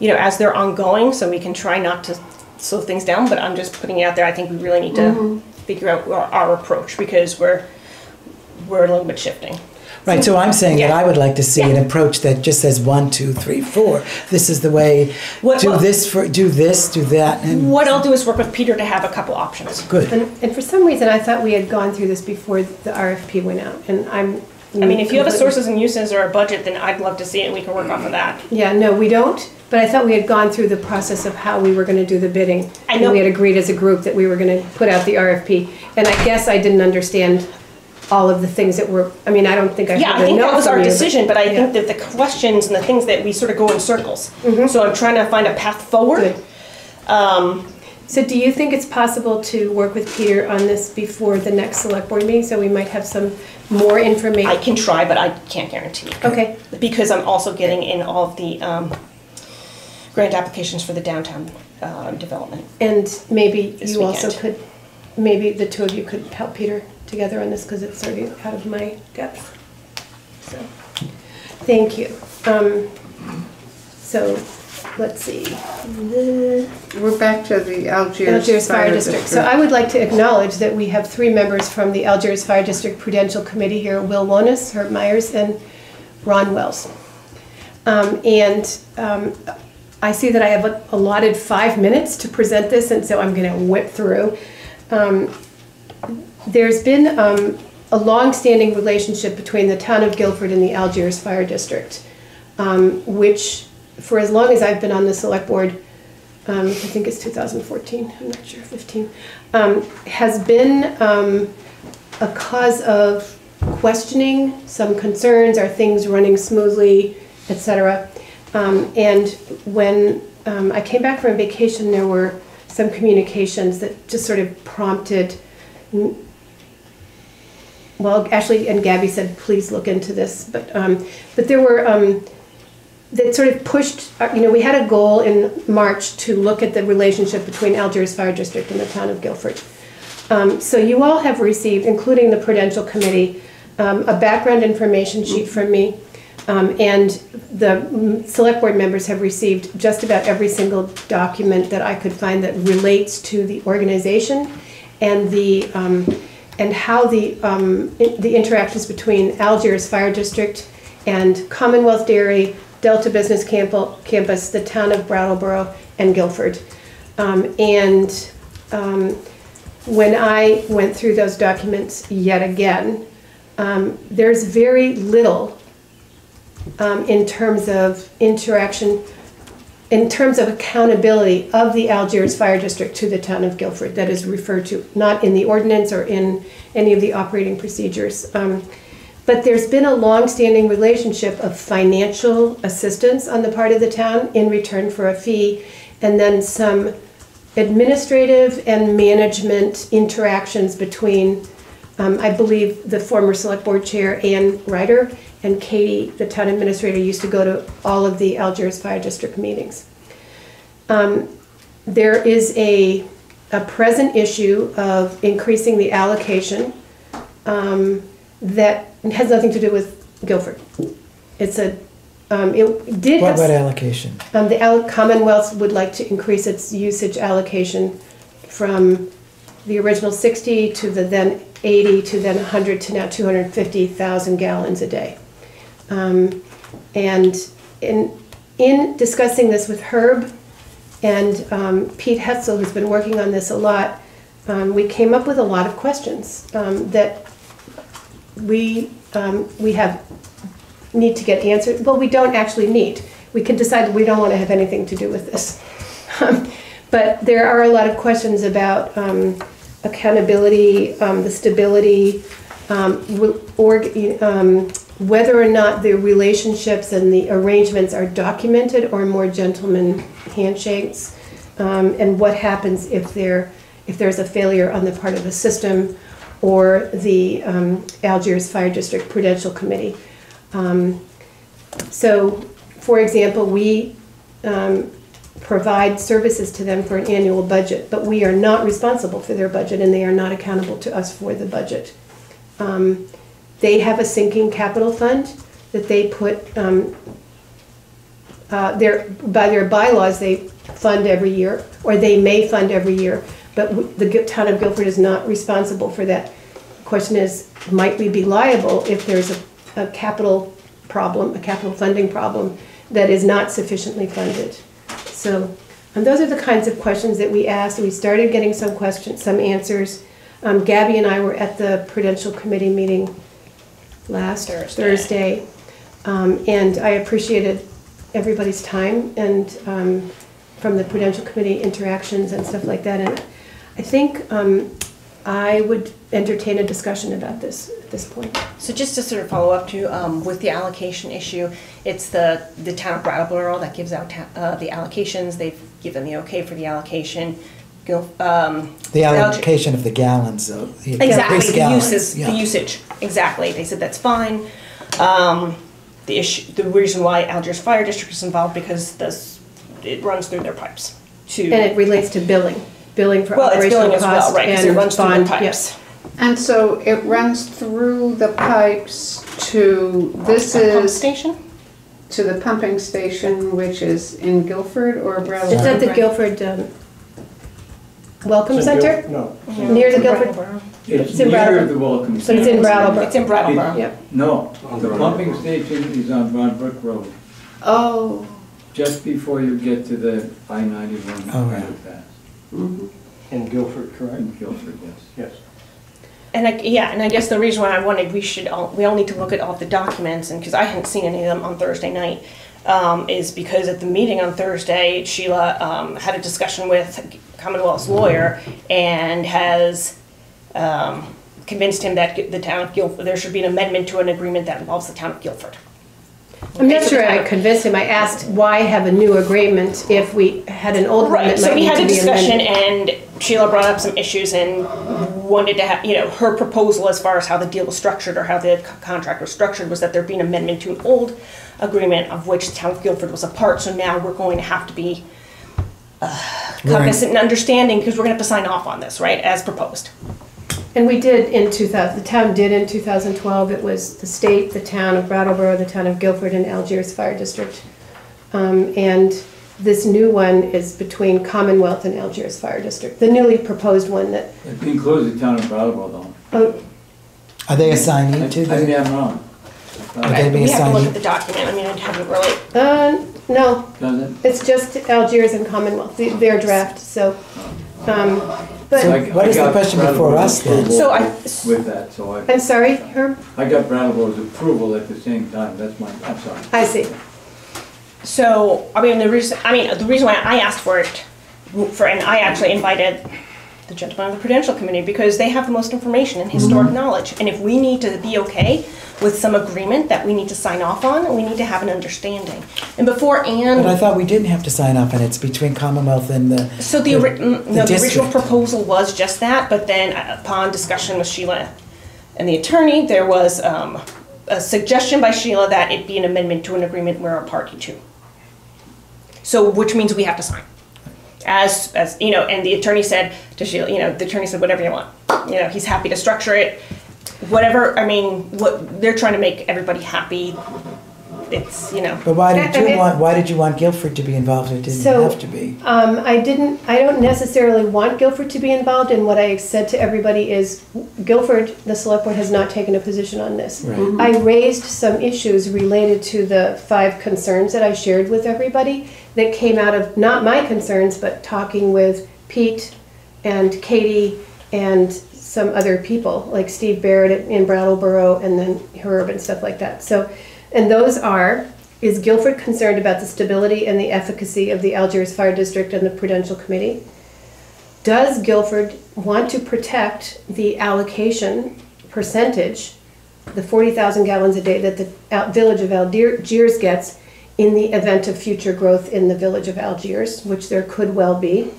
as they're ongoing, so we can try not to slow things down. But I'm just putting it out there. I think we really need to figure out our approach because we're a little bit shifting. Right, so I'm saying that I would like to see an approach that just says 1, 2, 3, 4. This is the way. Do this, do that. And what I'll do is work with Peder to have a couple options. Good. And for some reason, I thought we had gone through this before the RFP went out, and I mean, if you have a sources and uses or a budget, then I'd love to see it and we can work off of that. Yeah, no, we don't, but I thought we had gone through the process of how we were gonna do the bidding. I know. And we had agreed as a group that we were gonna put out the RFP. And I guess I didn't understand all of the things that were, I mean, I don't think I Yeah, heard I a think no that was from our you, decision, but I yeah. think that the questions and the things that we sort of go in circles. So I'm trying to find a path forward. Good. So do you think it's possible to work with Peder on this before the next select board meeting, so we might have some more I information? can try, but I can't guarantee. Okay, Because I'm also getting in all of the grant applications for the downtown development. and maybe This you also weekend. could, maybe the two of you could help Peder together on this, because it's already out of my depth. So, thank you. So, let's see. We're back to the Algiers Fire District. So I would like to acknowledge that we have 3 members from the Algiers Fire District Prudential Committee here, Will Wonis, Herb Myers, and Ron Wells. I see that I have allotted 5 minutes to present this, and so I'm gonna whip through. There's been a long-standing relationship between the town of Guilford and the Algiers Fire District, which, for as long as I've been on the select board, I think it's 2014, I'm not sure, 15, has been a cause of questioning, some concerns, are things running smoothly, etc. And when I came back from vacation, there were some communications that just sort of prompted, well, actually, and Gabby said, please look into this, but there were, that sort of pushed, we had a goal in March to look at the relationship between Algiers Fire District and the town of Guilford. So you all have received, including the Prudential Committee, a background information sheet from me, and the select board members have received just about every single document that I could find that relates to the organization and and how the interactions between Algiers Fire District and Commonwealth Dairy, Delta Business Campus, the town of Brattleboro, and Guilford. When I went through those documents yet again, there's very little in terms of interaction, in terms of accountability of the Algiers Fire District to the town of Guilford that is referred to, not in the ordinance or in any of the operating procedures. But there's been a long-standing relationship of financial assistance on the part of the town in return for a fee, and then some administrative and management interactions between, I believe, the former select board chair, Ann Ryder, and Katie, the town administrator, used to go to all of the Algiers Fire District meetings. There is a present issue of increasing the allocation that has nothing to do with Guilford. It's a, it did have... What allocation? The Commonwealth would like to increase its usage allocation from the original 60 to the then 80 to then 100 to now 250,000 gallons a day. And in discussing this with Herb and Pete Hetzel, who's been working on this a lot, we came up with a lot of questions that we need to get answered. Well, we don't actually need. We can decide that we don't want to have anything to do with this. But there are a lot of questions about accountability, the stability, whether or not the relationships and the arrangements are documented or more gentleman handshakes, and what happens if there's a failure on the part of the system or the Algiers Fire District Prudential Committee. So, for example, we provide services to them for an annual budget, but we are not responsible for their budget, and they are not accountable to us for the budget. They have a sinking capital fund that they put, by their bylaws, they fund every year, or they may fund every year, but the town of Guilford is not responsible for that. The question is, might we be liable if there's a capital problem, a capital funding problem that is not sufficiently funded? So those are the kinds of questions that we asked. We started getting some questions, some answers. Gabby and I were at the Prudential Committee meeting last Thursday. And I appreciated everybody's time and from the Prudential Committee interactions and stuff like that. And I think I would entertain a discussion about this at this point. So just to sort of follow up to, with the allocation issue, it's the town of Brattleboro that gives out the allocations. They've given the okay for the allocation. The allocation of the gallons, the exactly, increased gallons. The usage, exactly. They said that's fine. The reason why Algiers Fire District is involved because it runs through their pipes. And it relates to billing for well, it's operational billing as costs well, right? Because it runs through the pipes. Yes. And so it runs through the pipes to, this Pump is station? to the pumping station, which is in Guilford or Brattleboro? It's at the Guilford Welcome Center? No. Near the Guilford? It's in near Brattleboro. the Welcome So it's Center. in Brattleboro? It's in Brattleboro. Yep. No, the pumping station is on Broad Brook Road, Oh. just before you get to the I-91 Oh, yeah. underpass. Mhm. In Guilford, correct? In Guilford, yes. Yes. And I guess the reason why I wanted, we all need to look at all the documents, and because I hadn't seen any of them on Thursday night, is because at the meeting on Thursday, Sheila had a discussion with Commonwealth's lawyer and has convinced him that the town of Guilford, there should be an amendment to an agreement that involves the town of Guilford. I'm not sure I convinced him. I asked why have a new agreement if we had an old one Right, that so might we need had to a be discussion amended. and Sheila brought up some issues and wanted to have, her proposal as far as how the deal was structured or how the contract was structured was that there'd be an amendment to an old agreement of which the town of Guilford was a part, so now we're going to have to be cognizant and understanding because we're going to have to sign off on this, right, as proposed. And we did in 2000, the town did in 2012, it was the state, the town of Brattleboro, the town of Guilford, and Algiers Fire District. And this new one is between Commonwealth and Algiers Fire District, the newly proposed one that, It includes the town of Brattleboro, though. oh, Are they assignee to I may the? I'm wrong. Are they being We have to look assigned? at the document, I mean, I haven't really, no, Does it? it's just Algiers and Commonwealth, their draft, so. But, What is the question before us then? So With that, so I'm sorry, Herb? I got Brattleboro's approval at the same time, I'm sorry. I see. So, the reason why I asked for it, and I actually invited the gentleman on the Prudential Committee because they have the most information and historic knowledge. And if we need to be okay with some agreement that we need to sign off on, we need to have an understanding. And before But I Anne, thought we didn't have to sign off and it's between Commonwealth and the. so the original district. proposal was just that, but then upon discussion with Sheila and the attorney, there was a suggestion by Sheila that it be an amendment to an agreement we're a party to. So, which means we have to sign. As and the attorney said to Sheila, the attorney said, whatever you want. He's happy to structure it. Whatever, what they're trying to make everybody happy. It's, But why did you want Guilford to be involved? It didn't So, have to be. I don't necessarily want Guilford to be involved, and what I said to everybody is, Guilford, the select board has not taken a position on this. Right. I raised some issues related to the 5 concerns that I shared with everybody that came out of, not my concerns, but talking with Pete and Katie and some other people, like Steve Barrett in Brattleboro and then Herb and stuff like that. So, and those are, is Guilford concerned about the stability and the efficacy of the Algiers Fire District and the Prudential Committee? Does Guilford want to protect the allocation percentage, the 40,000 gallons a day that the village of Algiers gets in the event of future growth in the village of Algiers, which there could well be?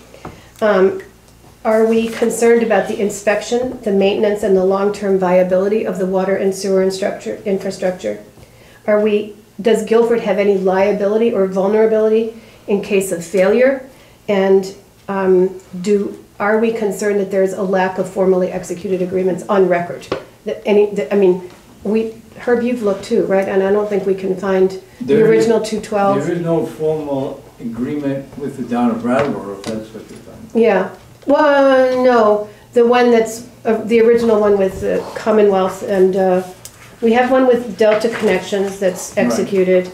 Are we concerned about the inspection, the maintenance, and the long-term viability of the water and sewer infrastructure? Does Guilford have any liability or vulnerability in case of failure? And are we concerned that there's a lack of formally executed agreements on record? Herb, you've looked too, right? And I don't think we can find the original 212. There is no formal agreement with the town of Brattleboro, if that's what you're talking about. Yeah. Well, no, the one that's the original one with the Commonwealth, and we have one with Delta Connections that's executed,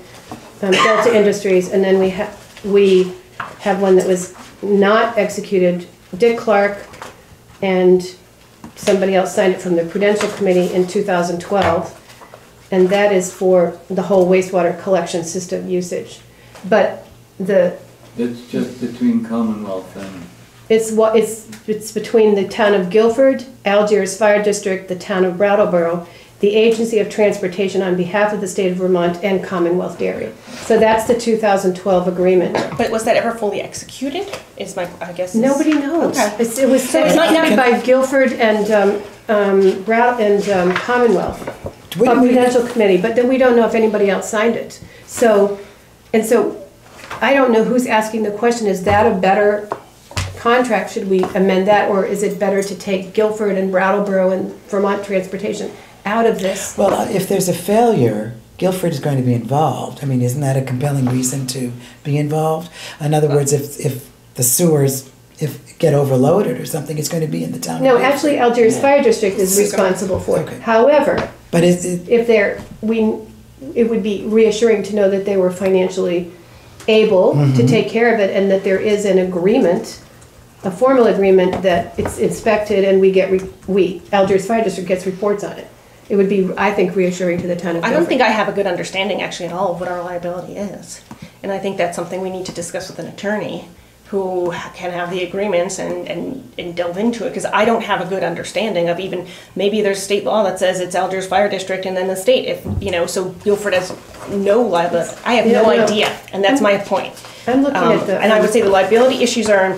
Delta Industries, and then we have one that was not executed. Dick Clark and somebody else signed it from the Prudential Committee in 2012. and that is for the whole wastewater collection system usage. But That's just between Commonwealth and, it's between the town of Guilford, Algiers Fire District, the town of Brattleboro, the Agency of Transportation on behalf of the state of Vermont, and Commonwealth Dairy. So that's the 2012 agreement. But was that ever fully executed? Is my, I guess. Nobody knows. Okay. It was signed by Guilford and Commonwealth, a prudential committee, but then we don't know if anybody else signed it. So I don't know who's asking the question, is that a better contract? Should we amend that, or is it better to take Guilford and Brattleboro and Vermont Transportation out of this? Well, if there's a failure, Guilford is going to be involved. I mean, isn't that a compelling reason to be involved? In other words, if the sewers get overloaded or something, it's going to be in the town. No, actually, Algiers Fire District is responsible for it. Okay. However, But it would be reassuring to know that they were financially able to take care of it, and that there is an agreement, a formal agreement, that it's inspected and Algiers Fire District gets reports on it. It would be, I think, reassuring to the town of Guilford. I don't think I have a good understanding actually at all of what our liability is. And I think that's something we need to discuss with an attorney who can have the agreements and delve into it, because I don't have a good understanding of even, maybe there's state law that says it's Algiers Fire District and then the state, so Guilford has no liability. I have no idea, and that's my point. I'm looking at the... And I would say the liability issues are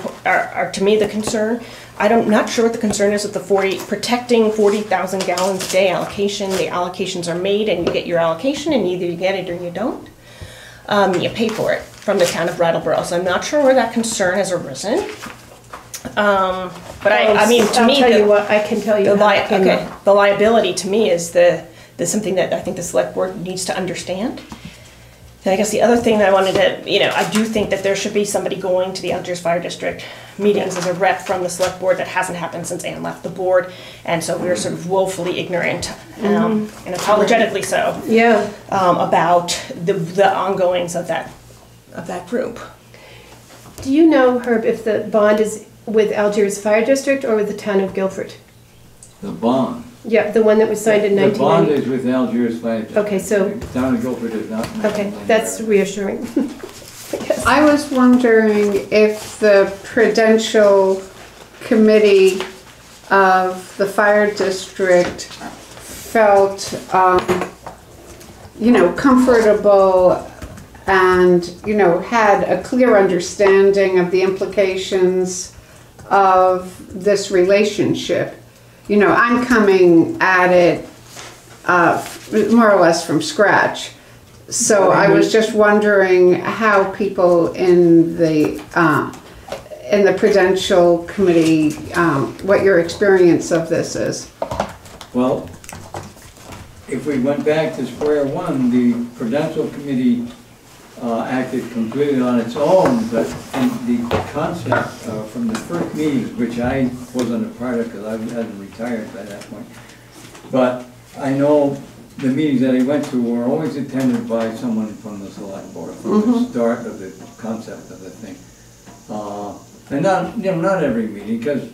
to me the concern. I'm not sure what the concern is with the protecting 40,000 gallons a day allocation. The allocations are made and you get your allocation, and either you get it or you don't. You pay for it from the town of Brattleboro. So I'm not sure where that concern has arisen. But I mean, to me, I can tell you the liability to me is something that I think the select board needs to understand. And I guess the other thing that I wanted to, I do think that there should be somebody going to the Algiers Fire District meetings as a rep from the select board. That hasn't happened since Anne left the board, and so we're sort of woefully ignorant, and apologetically so. Yeah. About the ongoings of that group. Do you know, Herb, if the bond is with Algiers Fire District or with the town of Guilford? the bond. Yeah, the one that was signed in The bond 1990. is with Algiers Fire District. Okay, so- The town of Guilford is not. Okay, that's reassuring. Yes. I was wondering if the Prudential Committee of the fire district felt, comfortable and, had a clear understanding of the implications of this relationship. I'm coming at it more or less from scratch. So I was just wondering how people in the Prudential Committee, what your experience of this is. Well, if we went back to square one, the Prudential Committee acted completely on its own, but in the concept from the first meetings, which I wasn't a part of because I hadn't retired by that point, but I know the meetings that I went to were always attended by someone from the select board from the start of the concept of the thing. And not every meeting, because,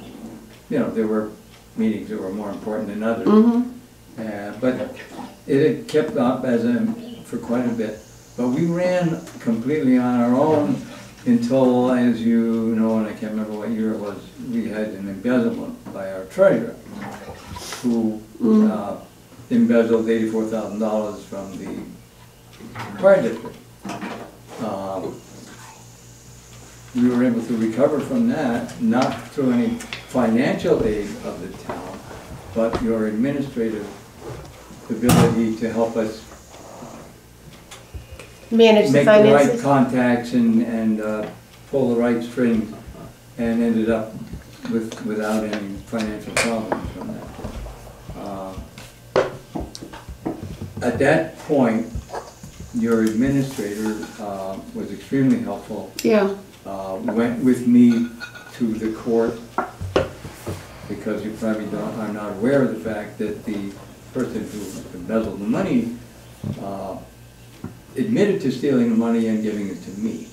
there were meetings that were more important than others. But it had kept up for quite a bit. But we ran completely on our own until, as you know, and I can't remember what year it was, we had an embezzlement by our treasurer, who embezzled $84,000 from the fire district. We were able to recover from that, not through any financial aid of the town, but your administrative ability to help us Manage the make the right finances. contacts and pull the right strings, and ended up without any financial problems from that. At that point, your administrator was extremely helpful. Yeah. Went with me to the court, because you probably are not aware of the fact that the person who embezzled the money admitted to stealing the money and giving it to me.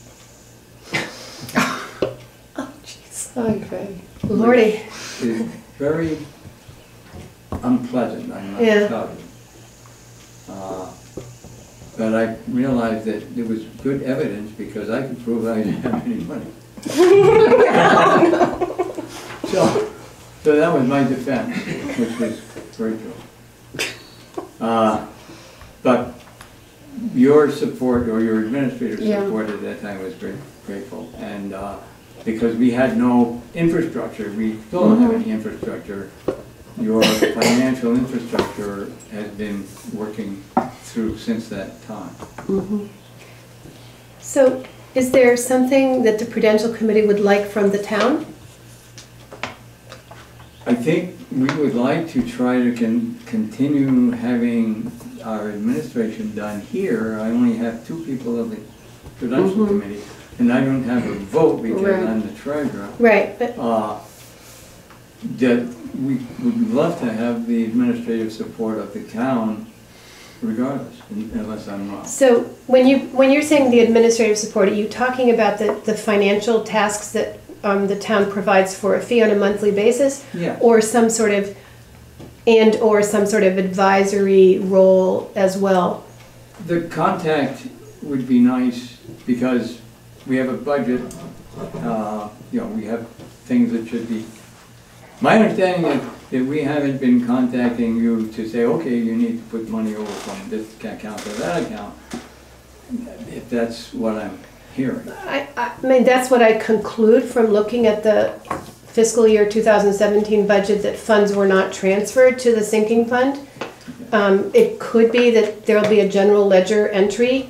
Oh, jeez. Okay. Lordy. It's very unpleasant, I'm not Yeah. telling you. but I realized that there was good evidence because I could prove I didn't have any money. So that was my defense, which was virtual. But your support, or your administrator's support at that time was very grateful. And because we had no infrastructure, we still don't have any infrastructure. Your financial infrastructure has been working through since that time. So is there something that the Prudential Committee would like from the town? I think we would like to try to continue having our administration done here. I only have 2 people of the Prudential Committee, and I don't have a vote because I'm the treasurer. Right. But that we would love to have the administrative support of the town regardless, unless I'm wrong. so when you're saying the administrative support, are you talking about the financial tasks that the town provides for a fee on a monthly basis? Yeah. Or some sort of advisory role as well? The contact would be nice because we have a budget, we have things that should be. My understanding is that we haven't been contacting you to say, okay, you need to put money over from this account to that account, if that's what I'm hearing. I mean, that's what I conclude from looking at the fiscal year 2017 budget, that funds were not transferred to the sinking fund. It could be that there'll be a general ledger entry,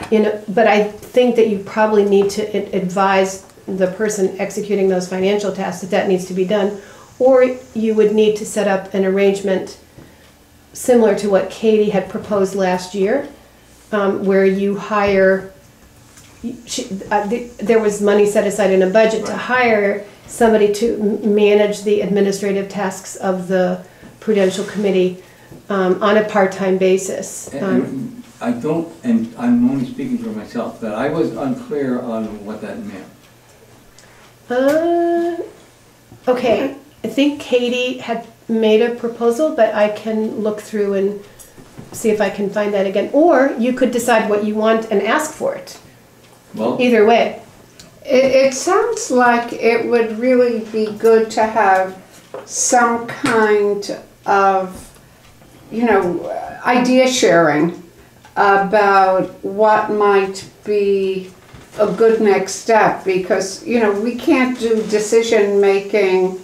but I think that you probably need to advise the person executing those financial tasks that needs to be done, or you would need to set up an arrangement similar to what Katie had proposed last year, where you hire. There was money set aside in a budget to hire somebody to manage the administrative tasks of the Prudential Committee on a part-time basis. And I'm only speaking for myself, but I was unclear on what that meant. Okay, I think Katie had made a proposal, but I can look through and see if I can find that again. Or you could decide what you want and ask for it. Well, either way. It sounds like it would really be good to have some kind of, idea sharing about what might be a good next step, because, we can't do decision making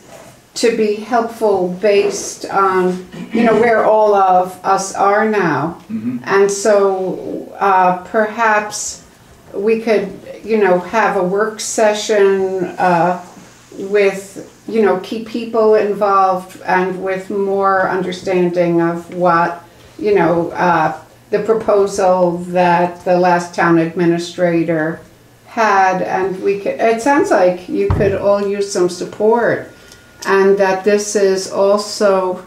to be helpful based on, where all of us are now. And so perhaps we could, have a work session with, key people involved and with more understanding of what, the proposal that the last town administrator had, and it sounds like you could all use some support, and that this is also,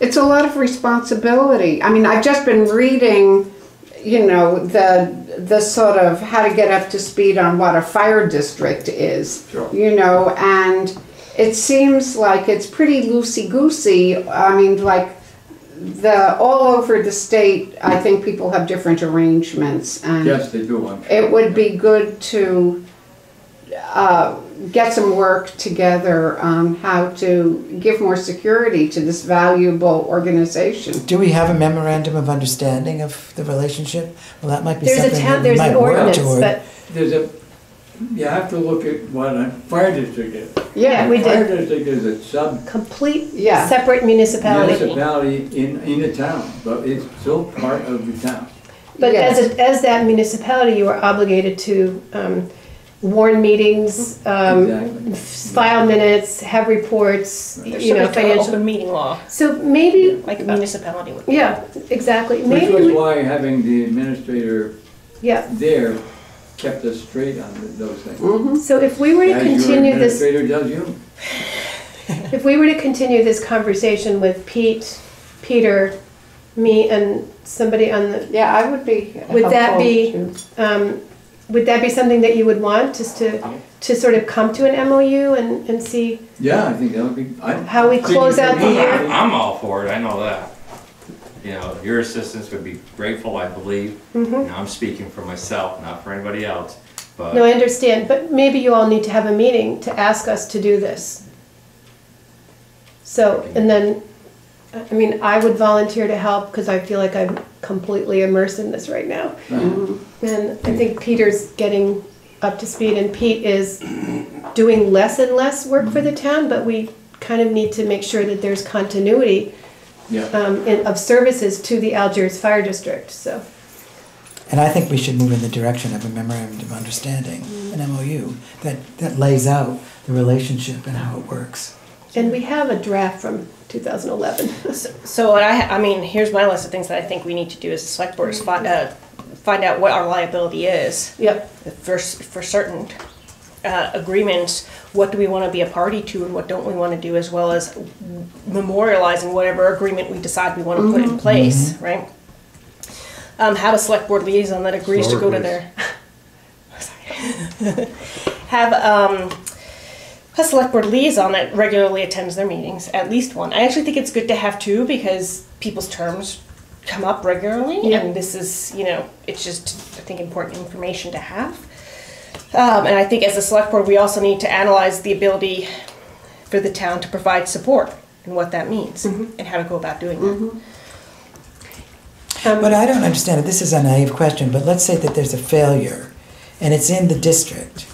it's a lot of responsibility. I mean, I've just been reading, the sort of how to get up to speed on what a fire district is, and it seems like it's pretty loosey-goosey. I mean, like all over the state, I think people have different arrangements, and yes, they do. It would be good to get some work together on how to give more security to this valuable organization. Do we have a memorandum of understanding of the relationship? Well, that might be There's something that we there's might an work ordinance, toward. but You have to look at what a fire district is. yeah, we Fire did. district is a sub Complete Yeah. separate municipality. municipality in a town, but it's still part of the town. But Yes. as that municipality, you are obligated to warn meetings, Exactly. file minutes, have reports, There's sort of financial. open meeting law, So maybe, like a municipality would. yeah, exactly. Which Maybe, was why having the administrator yeah. there kept us straight on those things. So if we were to As your continue this, administrator does you. if we were to continue this conversation with Peder, me, and somebody on the, Yeah, I would be. Would that helpful be- to- would that be something that you would want, just to sort of come to an MOU and see Yeah, I think that would be. how we close out the year? I'm all for it, I know that. you know, your assistance would be grateful, I believe. Now, I'm speaking for myself, not for anybody else, but. No, I understand, but maybe you all need to have a meeting to ask us to do this. So, and then, I mean, I would volunteer to help because I feel like I'm completely immersed in this right now. And I think Peter's getting up to speed, and Pete is doing less and less work for the town, but we kind of need to make sure that there's continuity of services to the Algiers Fire District, so. And I think we should move in the direction of a memorandum of understanding, an MOU, that lays out the relationship and how it works. And we have a draft from 2011. So I mean, here's my list of things that I think we need to do as a select board is find out what our liability is. Yep. For certain agreements, what do we want to be a party to and what don't we want to do, as well as memorializing whatever agreement we decide we want to put in place, right? Have a select board liaison that agrees to go to their... Have a select board liaison that regularly attends their meetings, at least one. I actually think it's good to have two because people's terms come up regularly, and this is, you know, it's just, I think, important information to have. And I think as a select board, we also need to analyze the ability for the town to provide support and what that means and how to go about doing that. But I don't understand it. This is a naive question, but let's say that there's a failure and it's in the district,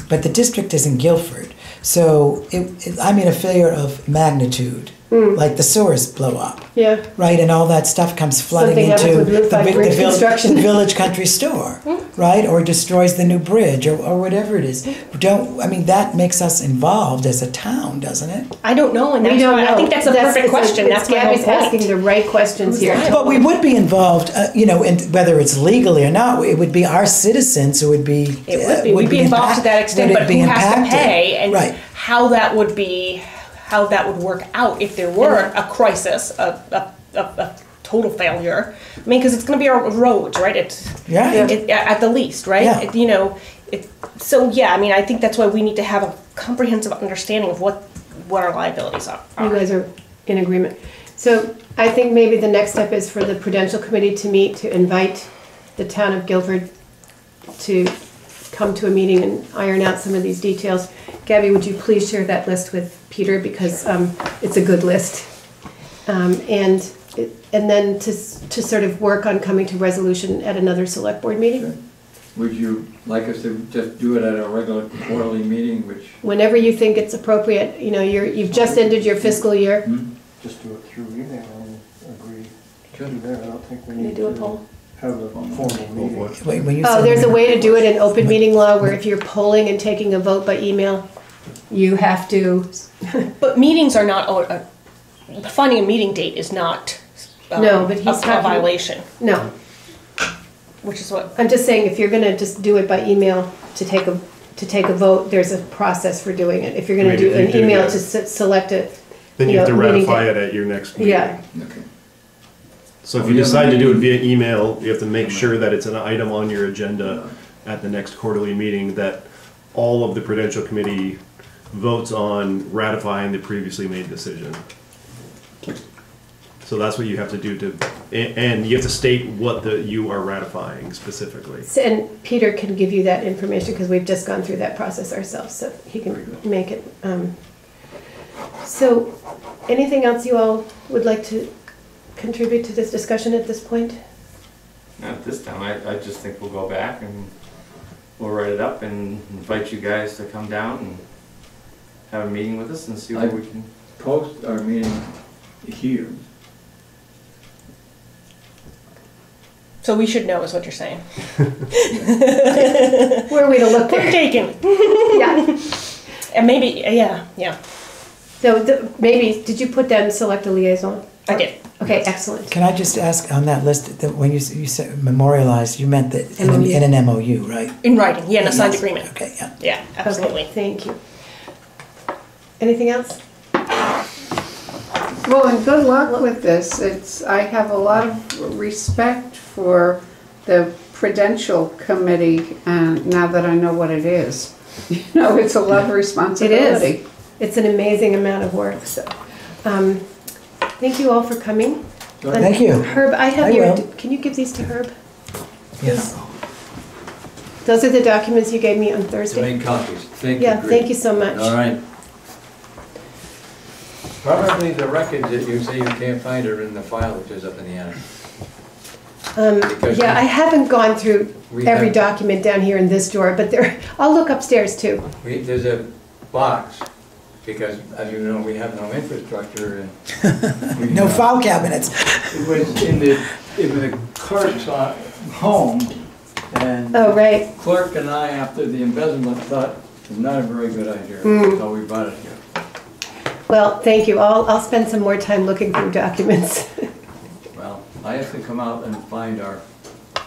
but the district is in Guilford. So I mean a failure of magnitude, like the sewers blow up, right, and all that stuff comes flooding into the village country store, right, or destroys the new bridge or whatever it is. I mean that makes us involved as a town, doesn't it? I don't know, and that's why I think that's a perfect question. That's Gabby's asking the right questions here. But we would be involved, you know, in whether it's legally or not. It would be our citizens who would be. It would be. We'd be involved to that extent, but who has to pay and how that would be. How that would work out if there were a crisis, a total failure. I mean, because it's going to be our roads, right? At the least, right? Yeah. You know, so yeah. I mean, I think that's why we need to have a comprehensive understanding of what our liabilities are. You guys are in agreement. So I think maybe the next step is for the Prudential Committee to meet to invite the town of Guilford to come to a meeting and iron out some of these details. Gabby, would you please share that list with Peder, because it's a good list. And then to sort of work on coming to resolution at another select board meeting. Would you like us to just do it at a regular quarterly meeting, which? Whenever you think it's appropriate. You know, you've just ended your fiscal year. Just do it through email and agree to do that. I don't think we Can you need do a to poll? have a formal meeting. When you There's a way to do it in open meeting law where if you're polling and taking a vote by email, you have to. But meetings are not. Finding a meeting date is not. No, but he's a violation. No. Which is what I'm just saying. If you're going to just do it by email to take a vote, there's a process for doing it. If you're going to do an email to select it, then you have to ratify it at your next meeting. Yeah. Okay. So if you decide to do it via email, you have to make sure that it's an item on your agenda at the next quarterly meeting that all of the Prudential Committee votes on ratifying the previously made decision. So that's what you have to do and you have to state what you are ratifying specifically. And Peder can give you that information because we've just gone through that process ourselves, so he can make it. So, anything else you all would like to contribute to this discussion at this point? Not at this time. I just think we'll go back and we'll write it up and invite you guys to come down and have a meeting with us and see what we can. Post our meeting here. So we should know is what you're saying. Where are we to look there? Point taken. Yeah. And maybe, yeah. So maybe, did you put down select a liaison? I did. Okay, excellent. Can I just ask on that list, that when you said memorialized, you meant that in an MOU, right? In writing, yeah, an assigned agreement. Okay, yeah. Yeah, absolutely. Okay, thank you. Anything else? Well, and good luck with this. I have a lot of respect for the Prudential Committee, and now that I know what it is. You know, it's a lot of responsibility. It is. It's an amazing amount of work, so. Thank you all for coming. Thank you. Herb, I I have your, will. can you give these to Herb? Yes. Those are the documents you gave me on To Thursday? make copies. Thank you. Yeah, Greg. thank you so much. All right. Probably the records that you say you can't find are in the file, which is up in the attic. Because Yeah, I haven't gone through we every have- document down here in this drawer, but there, I'll look upstairs too. There's a box, because as you know, we have no infrastructure and. we, No file cabinets. It was a clerk's home, and Oh, right. clerk and I, after the embezzlement, thought it was not a very good idea, so we brought it here. Well, thank you. I'll spend some more time looking through documents. Well, I have to come out and find our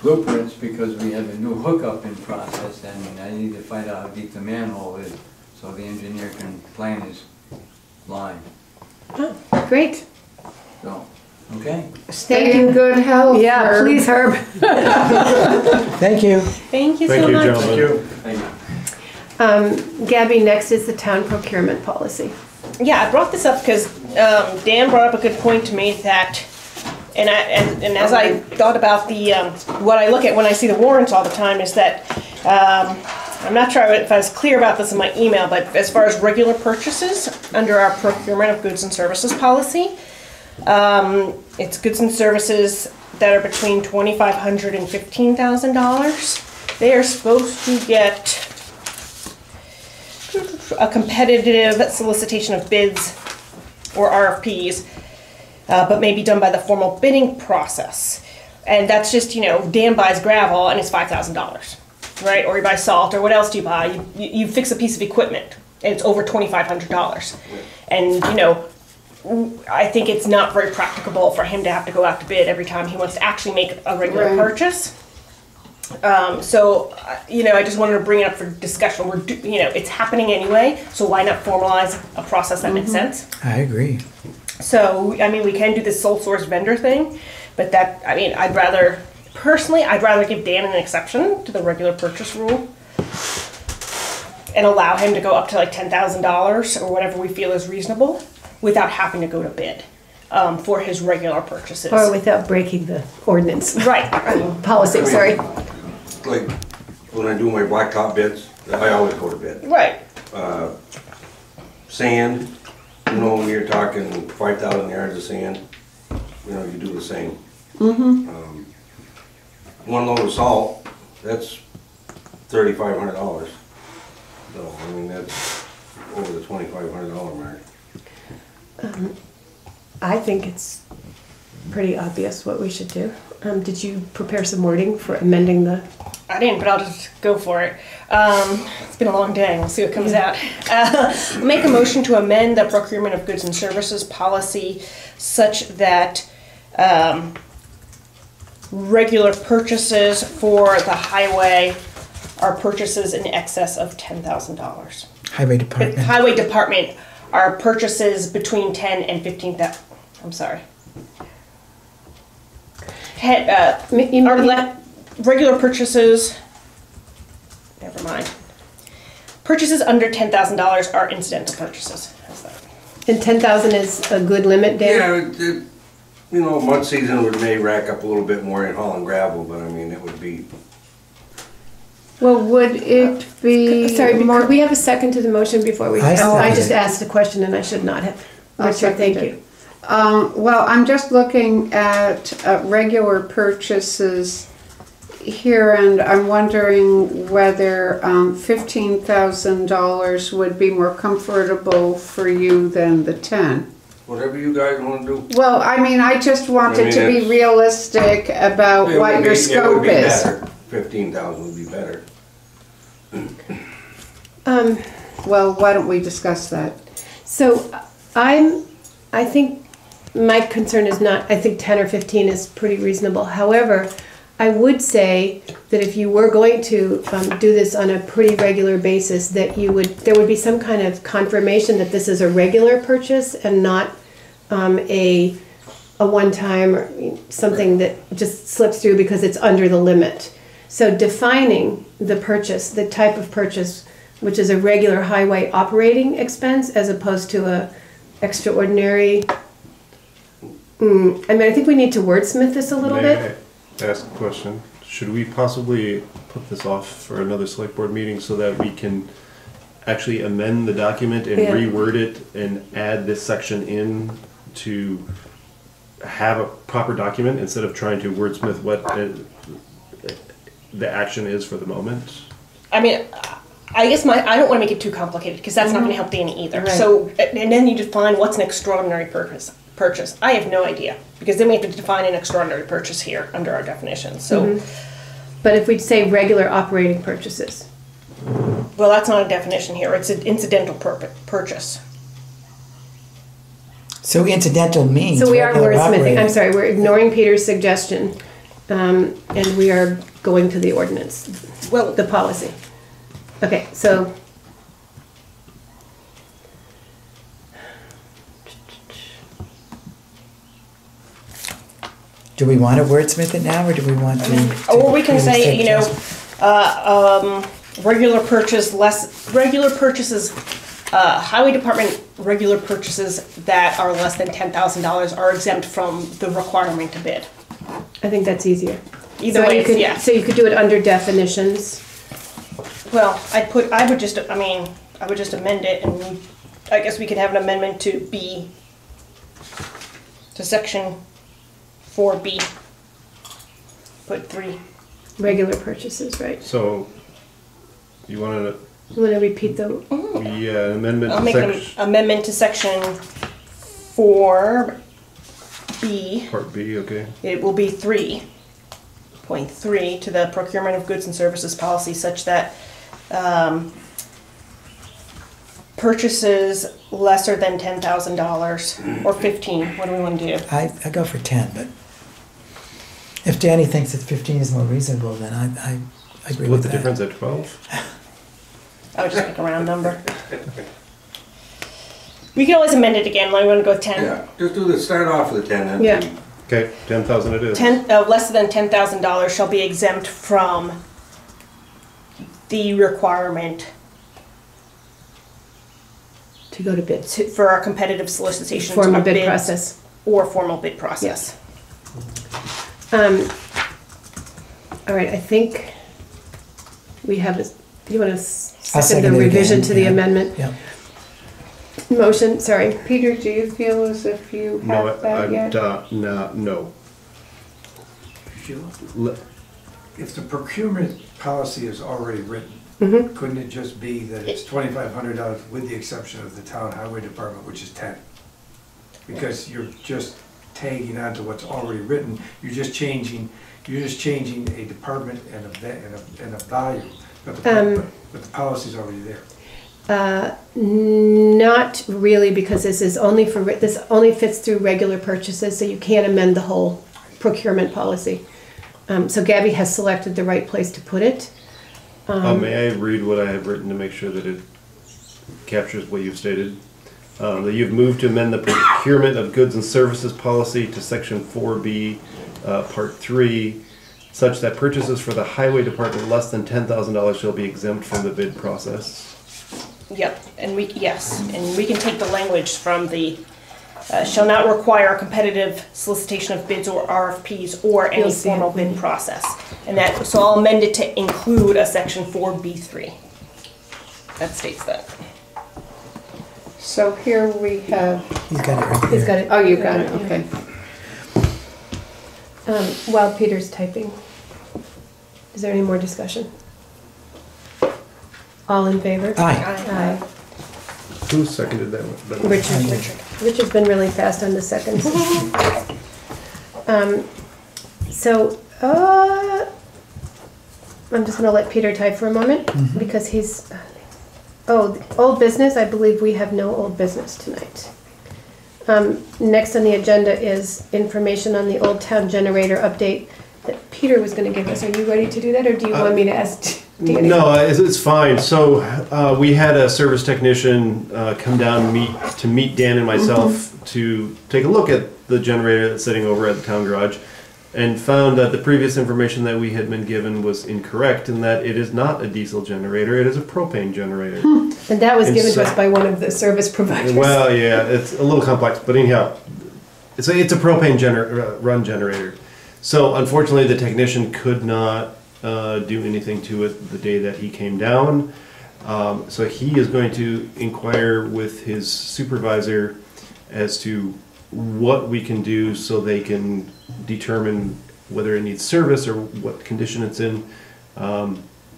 blueprints because we have a new hookup in process, and I need to find out how deep the manhole is so the engineer can plan his line. Oh, great. So, okay? Stay in good health. Yeah, Herb. please, Herb. Thank you. Thank you Thank so you, much. gentlemen. Thank you. Gabby, next is the town procurement policy. Yeah, I brought this up because Dan brought up a good point to me that, and as I thought about the what I look at when I see the warrants all the time is that I'm not sure if I was clear about this in my email, but as far as regular purchases under our procurement of goods and services policy, it's goods and services that are between $2,500 and $15,000. They are supposed to get a competitive solicitation of bids or RFPs, but may be done by the formal bidding process. And that's just, Dan buys gravel and it's $5,000, right? Or you buy salt, or what else do you buy? You fix a piece of equipment and it's over $2,500. And, I think it's not very practicable for him to have to go out to bid every time he wants to actually make a regular Right. purchase. I just wanted to bring it up for discussion. It's happening anyway, so why not formalize a process that makes sense? I agree. So, we can do this sole source vendor thing, but I'd rather give Dan an exception to the regular purchase rule and allow him to go up to like $10,000 or whatever we feel is reasonable without having to go to bid for his regular purchases. Or without breaking the ordinance. Right. Policy, sorry. Like, when I do my blacktop bids, I always go to bid. Right. Sand, when you're talking 5,000 yards of sand, you do the same. One load of salt, that's $3,500. So, that's over the $2,500 mark. I think it's pretty obvious what we should do. Did you prepare some wording for amending the? I didn't, but I'll just go for it. It's been a long day. We'll see what comes out. Make a motion to amend the procurement of goods and services policy such that regular purchases for the highway are purchases in excess of $10,000. Highway Department. Highway department are purchases between 10 and 15,000. I'm sorry. Regular purchases. Never mind. Purchases under $10,000 are incidental purchases. How's that? And 10,000 is a good limit, Dan? Yeah, mud season may rack up a little bit more in hauling gravel, but it would be. Well, would it be Sorry, more? could we have a second to the motion before we? I I second just it. asked a question and I should not have. Richard, thank you. Well, I'm just looking at regular purchases here, and I'm wondering whether $15,000 would be more comfortable for you than the 10. Whatever you guys want to do. Well, I just wanted to be it's- realistic about what your scope is. 15,000 would be better. Well, why don't we discuss that? So I think my concern is not, I think 10 or 15 is pretty reasonable. However, I would say that if you were going to do this on a pretty regular basis, that there would be some kind of confirmation that this is a regular purchase and not a one-time or something that just slips through because it's under the limit. So defining the purchase, the type of purchase, which is a regular highway operating expense as opposed to a extraordinary I mean, I think we need to wordsmith this a little bit. May I ask a question? Should we possibly put this off for another select board meeting so that we can actually amend the document and Yeah. reword it and add this section in to have a proper document instead of trying to wordsmith what the action is for the moment? I mean, I guess I don't want to make it too complicated because that's not going to help Danny either. Right. So, and then you define what's an extraordinary purchase. I have no idea because then we have to define an extraordinary purchase here under our definition. So, But if we'd say regular operating purchases, well, that's not a definition here. It's an incidental purchase. So incidental means so we are regular wordsmithing. operating. I'm sorry, we're ignoring Peter's suggestion, and we are going to the ordinance, Well, the policy. Okay, so. Do we want to wordsmith it now, or do we want to? or we can to say, you know, suggest- regular purchases, highway department regular purchases that are less than $10,000 are exempt from the requirement to bid. I think that's easier. Either So way, you could, yeah. So you could do it under definitions. Well, I would just amend it, and I guess we could have an amendment to B, to section 4B. Put 3. Regular purchases, right? So, you want You want to repeat the, to, amendment I'll to make an section, amendment to section 4B. part B, okay? It will be 3.3 to the procurement of goods and services policy such that purchases lesser than $10,000 or 15. What do we want to do? I go for 10, but if Danny thinks that 15 is more reasonable, then I agree What's with the that. difference at 12? I would just pick a round number. We can always amend it again. I want to go with 10. Yeah, just do the, start off with a 10 then. yeah, Okay, 10,000 it is. Less than $10,000 shall be exempt from the requirement to go to bid, for our competitive solicitations formal of bid bids process. or formal bid process. All right, I think we have, you want to I'll second the it revision again, to the yeah. amendment? Yeah. Motion, sorry. Peter, do you feel as if you No, have that yet? no. Sheila, Le- if the procurement policy is already written, Mm-hmm. couldn't it just be that it's $2,500 with the exception of the town highway department, which is 10? Because you're just tagging on to what's already written, you're just changing a department and a value, but the policy's already there. Not really, because this is only for, this only fits through regular purchases, so you can't amend the whole procurement policy. So Gabby has selected the right place to put it. May I read what I have written to make sure that it captures what you've stated? That you've moved to amend the procurement of goods and services policy to section 4B, part 3, such that purchases for the highway department less than $10,000 shall be exempt from the bid process. Yep, and we can take the language from the shall not require competitive solicitation of bids or RFPs or any You'll see it. formal bid process. And that, so I'll amend it to include a section 4B3. That states that. So here we have, He's got it right there. He's got it. oh, you got it, okay. While Peter's typing, is there any more discussion? All in favor? Aye. Aye. Who seconded that one? Richard. Richard's been really fast on the seconds. I'm just gonna let Peter type for a moment, because he's, the old business, I believe we have no old business tonight. Next on the agenda is information on the Old Town Generator update that Peter was gonna give us. Are you ready to do that, or do you want me to ask Danny? No, it's fine. So we had a service technician come down to meet Dan and myself to take a look at the generator that's sitting over at the town garage, and found that the previous information that we had been given was incorrect, and that it is not a diesel generator, it is a propane generator. And that was And given to so- us by one of the service providers. Well, yeah, it's a little complex, but anyhow, it's a propane run generator. So unfortunately, the technician could not do anything to it the day that he came down. So he is going to inquire with his supervisor as to what we can do so they can determine whether it needs service or what condition it's in.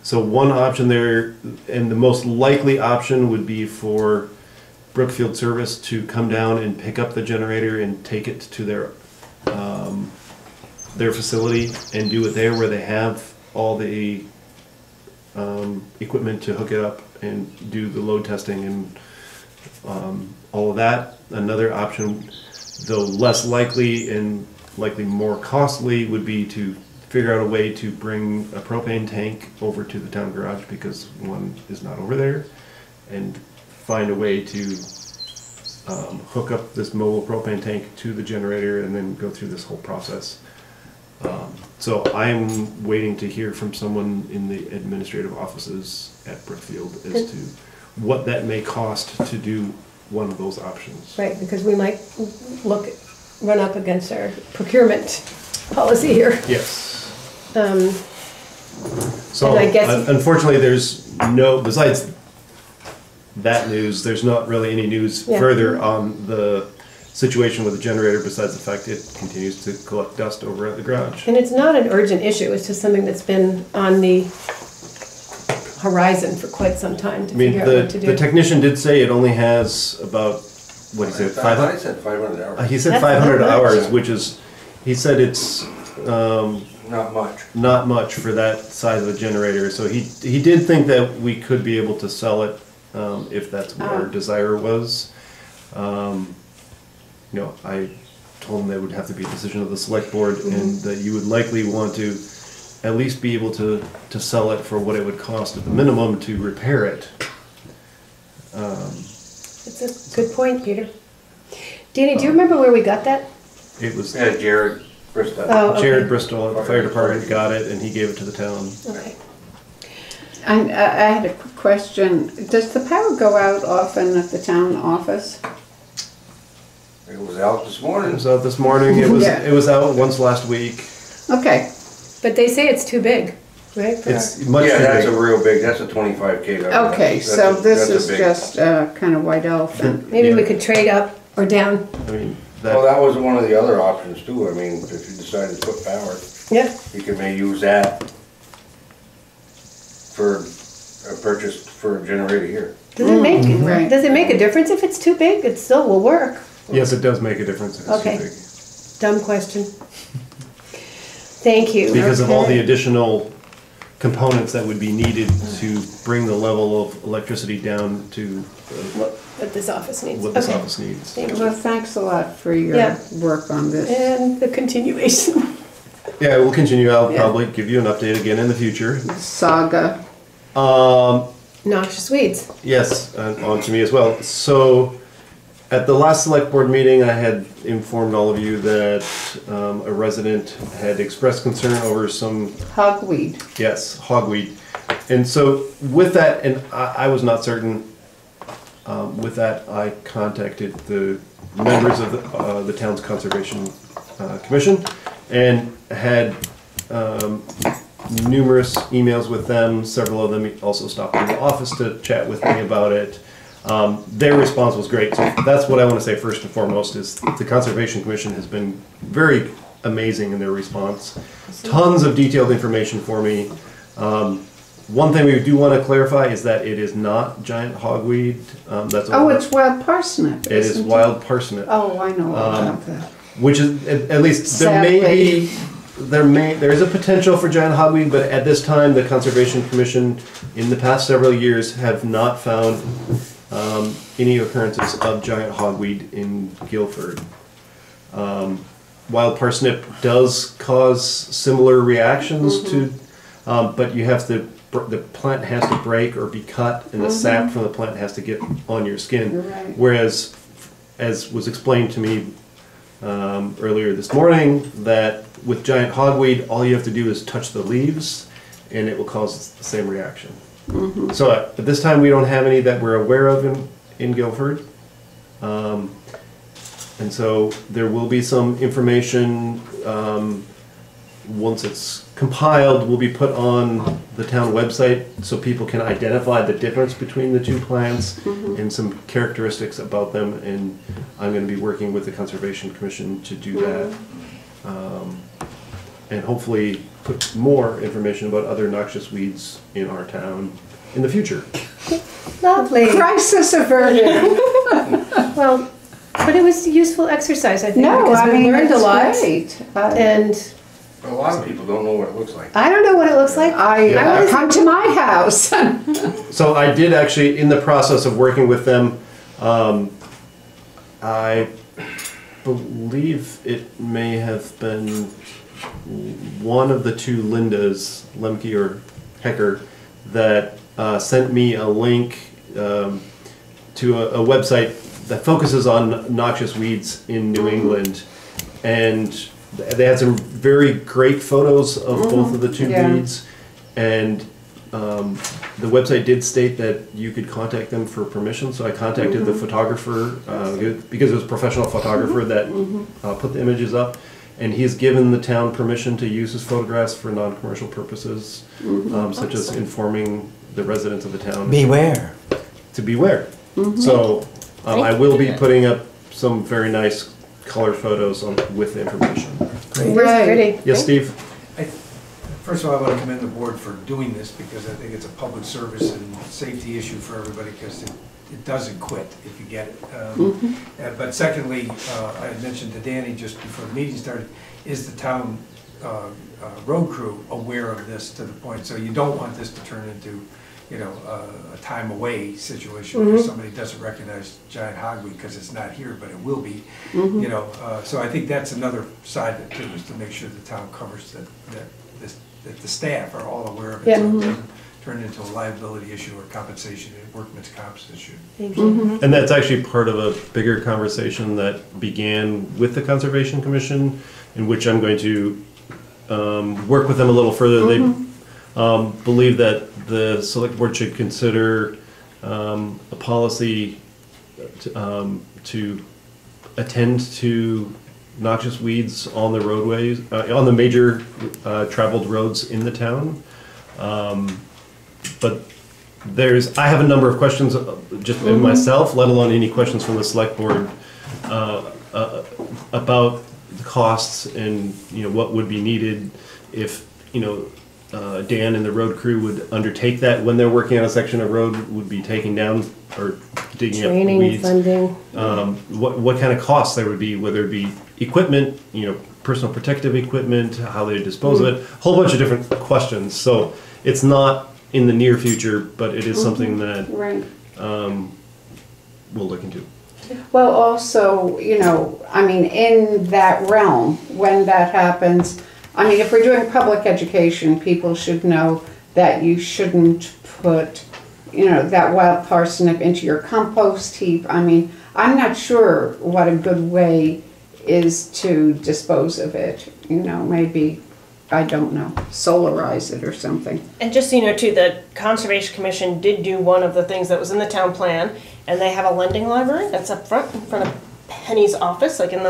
So one option there, and the most likely option would be for Brookfield Service to come down and pick up the generator and take it to their facility and do it there, where they have all the equipment to hook it up and do the load testing and all of that. Another option, though less likely and likely more costly, would be to figure out a way to bring a propane tank over to the town garage, because one is not over there, and find a way to hook up this mobile propane tank to the generator and then go through this whole process. So I'm waiting to hear from someone in the administrative offices at Brookfield as to what that may cost to do one of those options. Right, because we might run up against our procurement policy here. Yes. And So I guess unfortunately, there's no, besides that news, there's not really any news further on the situation with the generator, besides the fact it continues to collect dust over at the garage. And it's not an urgent issue, it's just something that's been on the horizon for quite some time to I mean, figure out what to do. the technician did say it only has about, what he said, I 500? said 500 hours. He said That's 500 not much. hours, which is, he said it's Not much. not much for that size of a generator. So he did think that we could be able to sell it if that's what our desire was. You know, I told him that would have to be a decision of the select board, and that you would likely want to at least be able to sell it for what it would cost at the minimum to repair it. It's a good point, Peter. Danny, do you remember where we got that? It was Yeah, Jared Bristol. Oh, okay. Jared Bristol at the fire department got it, and he gave it to the town. Okay. And I had a quick question. Does the power go out often at the town office? It was out this It morning. was out this morning. It was Yeah. it was out once last week. Okay, But they say it's too big, right? for It's much Yeah, too that's a big. real big, that's a 25K. okay, That's so a- this that's a is big- just kind of white elephant. Maybe we Yeah. could trade up or down. I mean, Well, that was one of the other options too. I mean, if you decided to put power, Yeah. you could maybe use that for a purchase for a generator here. Does it make Right. does it make a difference if it's too big? It still will work. yes, it does make a difference if it's Okay. too big. Dumb question. Thank you. Because of all the Okay. additional components that would be needed to bring the level of electricity down to What this office needs. what this Okay. office needs. Thank Well, you. thanks a lot for your Yeah. work on this. And the continuation. Yeah, we'll continue. I'll Yeah. probably give you an update again in the future. Saga. Noxious weeds. Yes, on to me as well. So, at the last select board meeting, I had informed all of you that a resident had expressed concern over some, Hogweed. yes, hogweed. And so with that, and I was not certain, with that, I contacted the members of the town's conservation commission and had numerous emails with them. Several of them also stopped in the office to chat with me about it. Their response was great. So that's what I want to say first and foremost is the Conservation Commission has been very amazing in their response. Tons of detailed information for me. One thing we do want to clarify is that it is not giant hogweed. That's Oh, it's wild parsnip. it is isn't wild parsnip. Oh, I know all about that. Which is at least there may Sadly. be there is a potential for giant hogweed, but at this time the Conservation Commission in the past several years have not found any occurrences of giant hogweed in Guilford. Wild parsnip does cause similar reactions to, but you have to the plant has to break or be cut, and the sap from the plant has to get on your skin. Right. Whereas, as was explained to me earlier this morning, that with giant hogweed, all you have to do is touch the leaves, and it will cause the same reaction. So at this time, we don't have any that we're aware of in Guilford. And so there will be some information, once it's compiled, will be put on the town website so people can identify the difference between the two plants and some characteristics about them. And I'm going to be working with the Conservation Commission to do that. And hopefully put more information about other noxious weeds in our town in the future. Lovely. Crisis averted. Well, but it was a useful exercise, I think, No, because I we mean, learned a it's lot. great. And A lot of people don't know what it looks like. I don't know what it looks like. I come to my house. So I did actually, in the process of working with them, I believe it may have been one of the two Lindas, Lemke or Hecker, that sent me a link to a website that focuses on noxious weeds in New England. And they had some very great photos of both of the two weeds. And the website did state that you could contact them for permission. So I contacted the photographer, because it was a professional photographer that put the images up. And he's given the town permission to use his photographs for non-commercial purposes, such as informing the residents of the town. Beware. To beware. So I will be putting up some very nice color photos with the information. It was pretty. Yes, Steve? First of all, I want to commend the board for doing this because I think it's a public service and safety issue for everybody because it doesn't quit if you get it. But secondly, I had mentioned to Danny just before the meeting started, is the town road crew aware of this to the point, so you don't want this to turn into, you know, a time away situation where somebody doesn't recognize giant hogweed because it's not here, but it will be. You know, so I think that's another side of it too, is to make sure the town covers that the staff are all aware of it, so it doesn't turn into a liability issue or compensation, workman's comps issue. Thank you. And that's actually part of a bigger conversation that began with the Conservation Commission, in which I'm going to work with them a little further. They believe that the select board should consider a policy to attend to noxious weeds on the roadways, on the major traveled roads in the town. But I have a number of questions just myself, let alone any questions from the select board about the costs and, you know, what would be needed if, you know, Dan and the road crew would undertake that when they're working on a section of road, would be taking down or digging Training, up weeds. funding. What kind of costs there would be, whether it be equipment, you know, personal protective equipment, how they dispose of it, a whole bunch of different questions. So it's not in the near future, but it is something that we'll look into. Well, also, you know, I mean, in that realm, when that happens, I mean, if we're doing public education, people should know that you shouldn't put, you know, that wild parsnip into your compost heap. I mean, I'm not sure what a good way is to dispose of it. You know, maybe, I don't know, solarize it or something. And just so you know too, the Conservation Commission did do one of the things that was in the town plan, and they have a lending library that's up front, in front of Penny's office, like in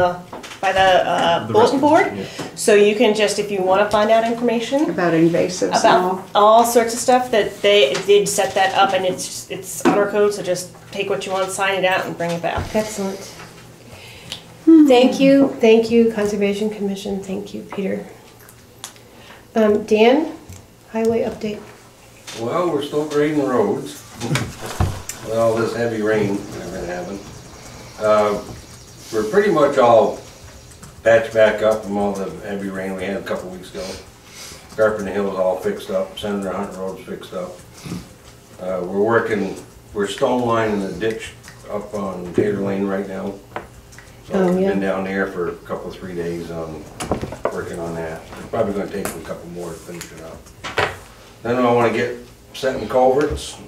by the bulletin board. Yeah. So you can just, if you want to find out information About invasives and about all sorts of stuff, that they did set that up, and it's honor code, so just take what you want, sign it out, and bring it back. Excellent. Thank you, Conservation Commission. Thank you, Peter. Dan, highway update. Well, we're still grading roads with all this heavy rain we've been having. We're pretty much all patched back up from all the heavy rain we had a couple weeks ago. Carpenter Hill is all fixed up, Senator Hunt Road's fixed up. We're stone lining the ditch up on Peder Lane right now. Oh, We've yeah. been down there for a couple, 3 days working on that. It's probably gonna take a couple more to finish it up. Then I wanna get setting culverts.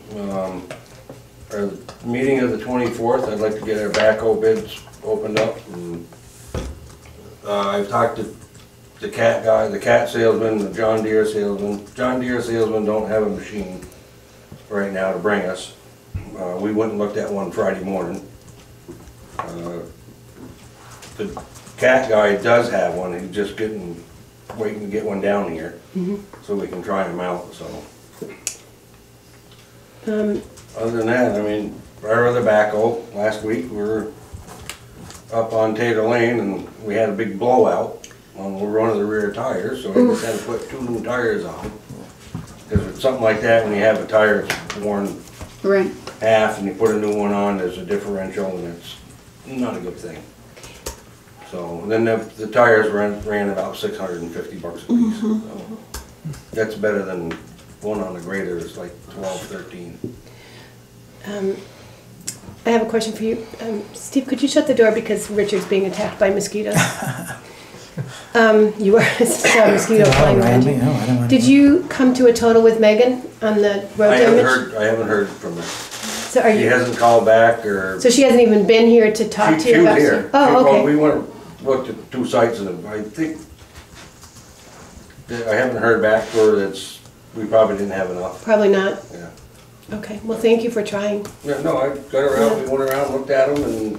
Our meeting of the 24th, I'd like to get our backhoe bids opened up. And, I've talked to the cat guy, the cat salesman, the John Deere salesman. John Deere salesman don't have a machine right now to bring us. We went and looked at one Friday morning. the cat guy does have one, he's just waiting to get one down here, so we can try him out, so. Other than that, I mean, our other backhoe, last week, we were up on Peder Lane and we had a big blowout on one of the rear tires, so we just had to put 2 new tires on. Because it's something like that, when you have a tire that's worn Right. half and you put a new one on, there's a differential and it's not a good thing. So, and then the tires ran about 650 bucks a piece. So that's better than one on the grader, it's like 12, 13. I have a question for you. Steve, could you shut the door because Richard's being attacked by mosquitoes? You are a mosquito flying around you. No, I don't want Did you come to a total with Megan on the road damage? I haven't heard from her. So are She you? hasn't called back or. So she hasn't even been here to talk to She you was about? here. Oh, Well, okay. we looked at 2 sites and I think, I haven't heard back for her, we probably didn't have enough. Probably not. Yeah. Okay. Well, thank you for trying. Yeah, no, I got her out, we went around, looked at them and,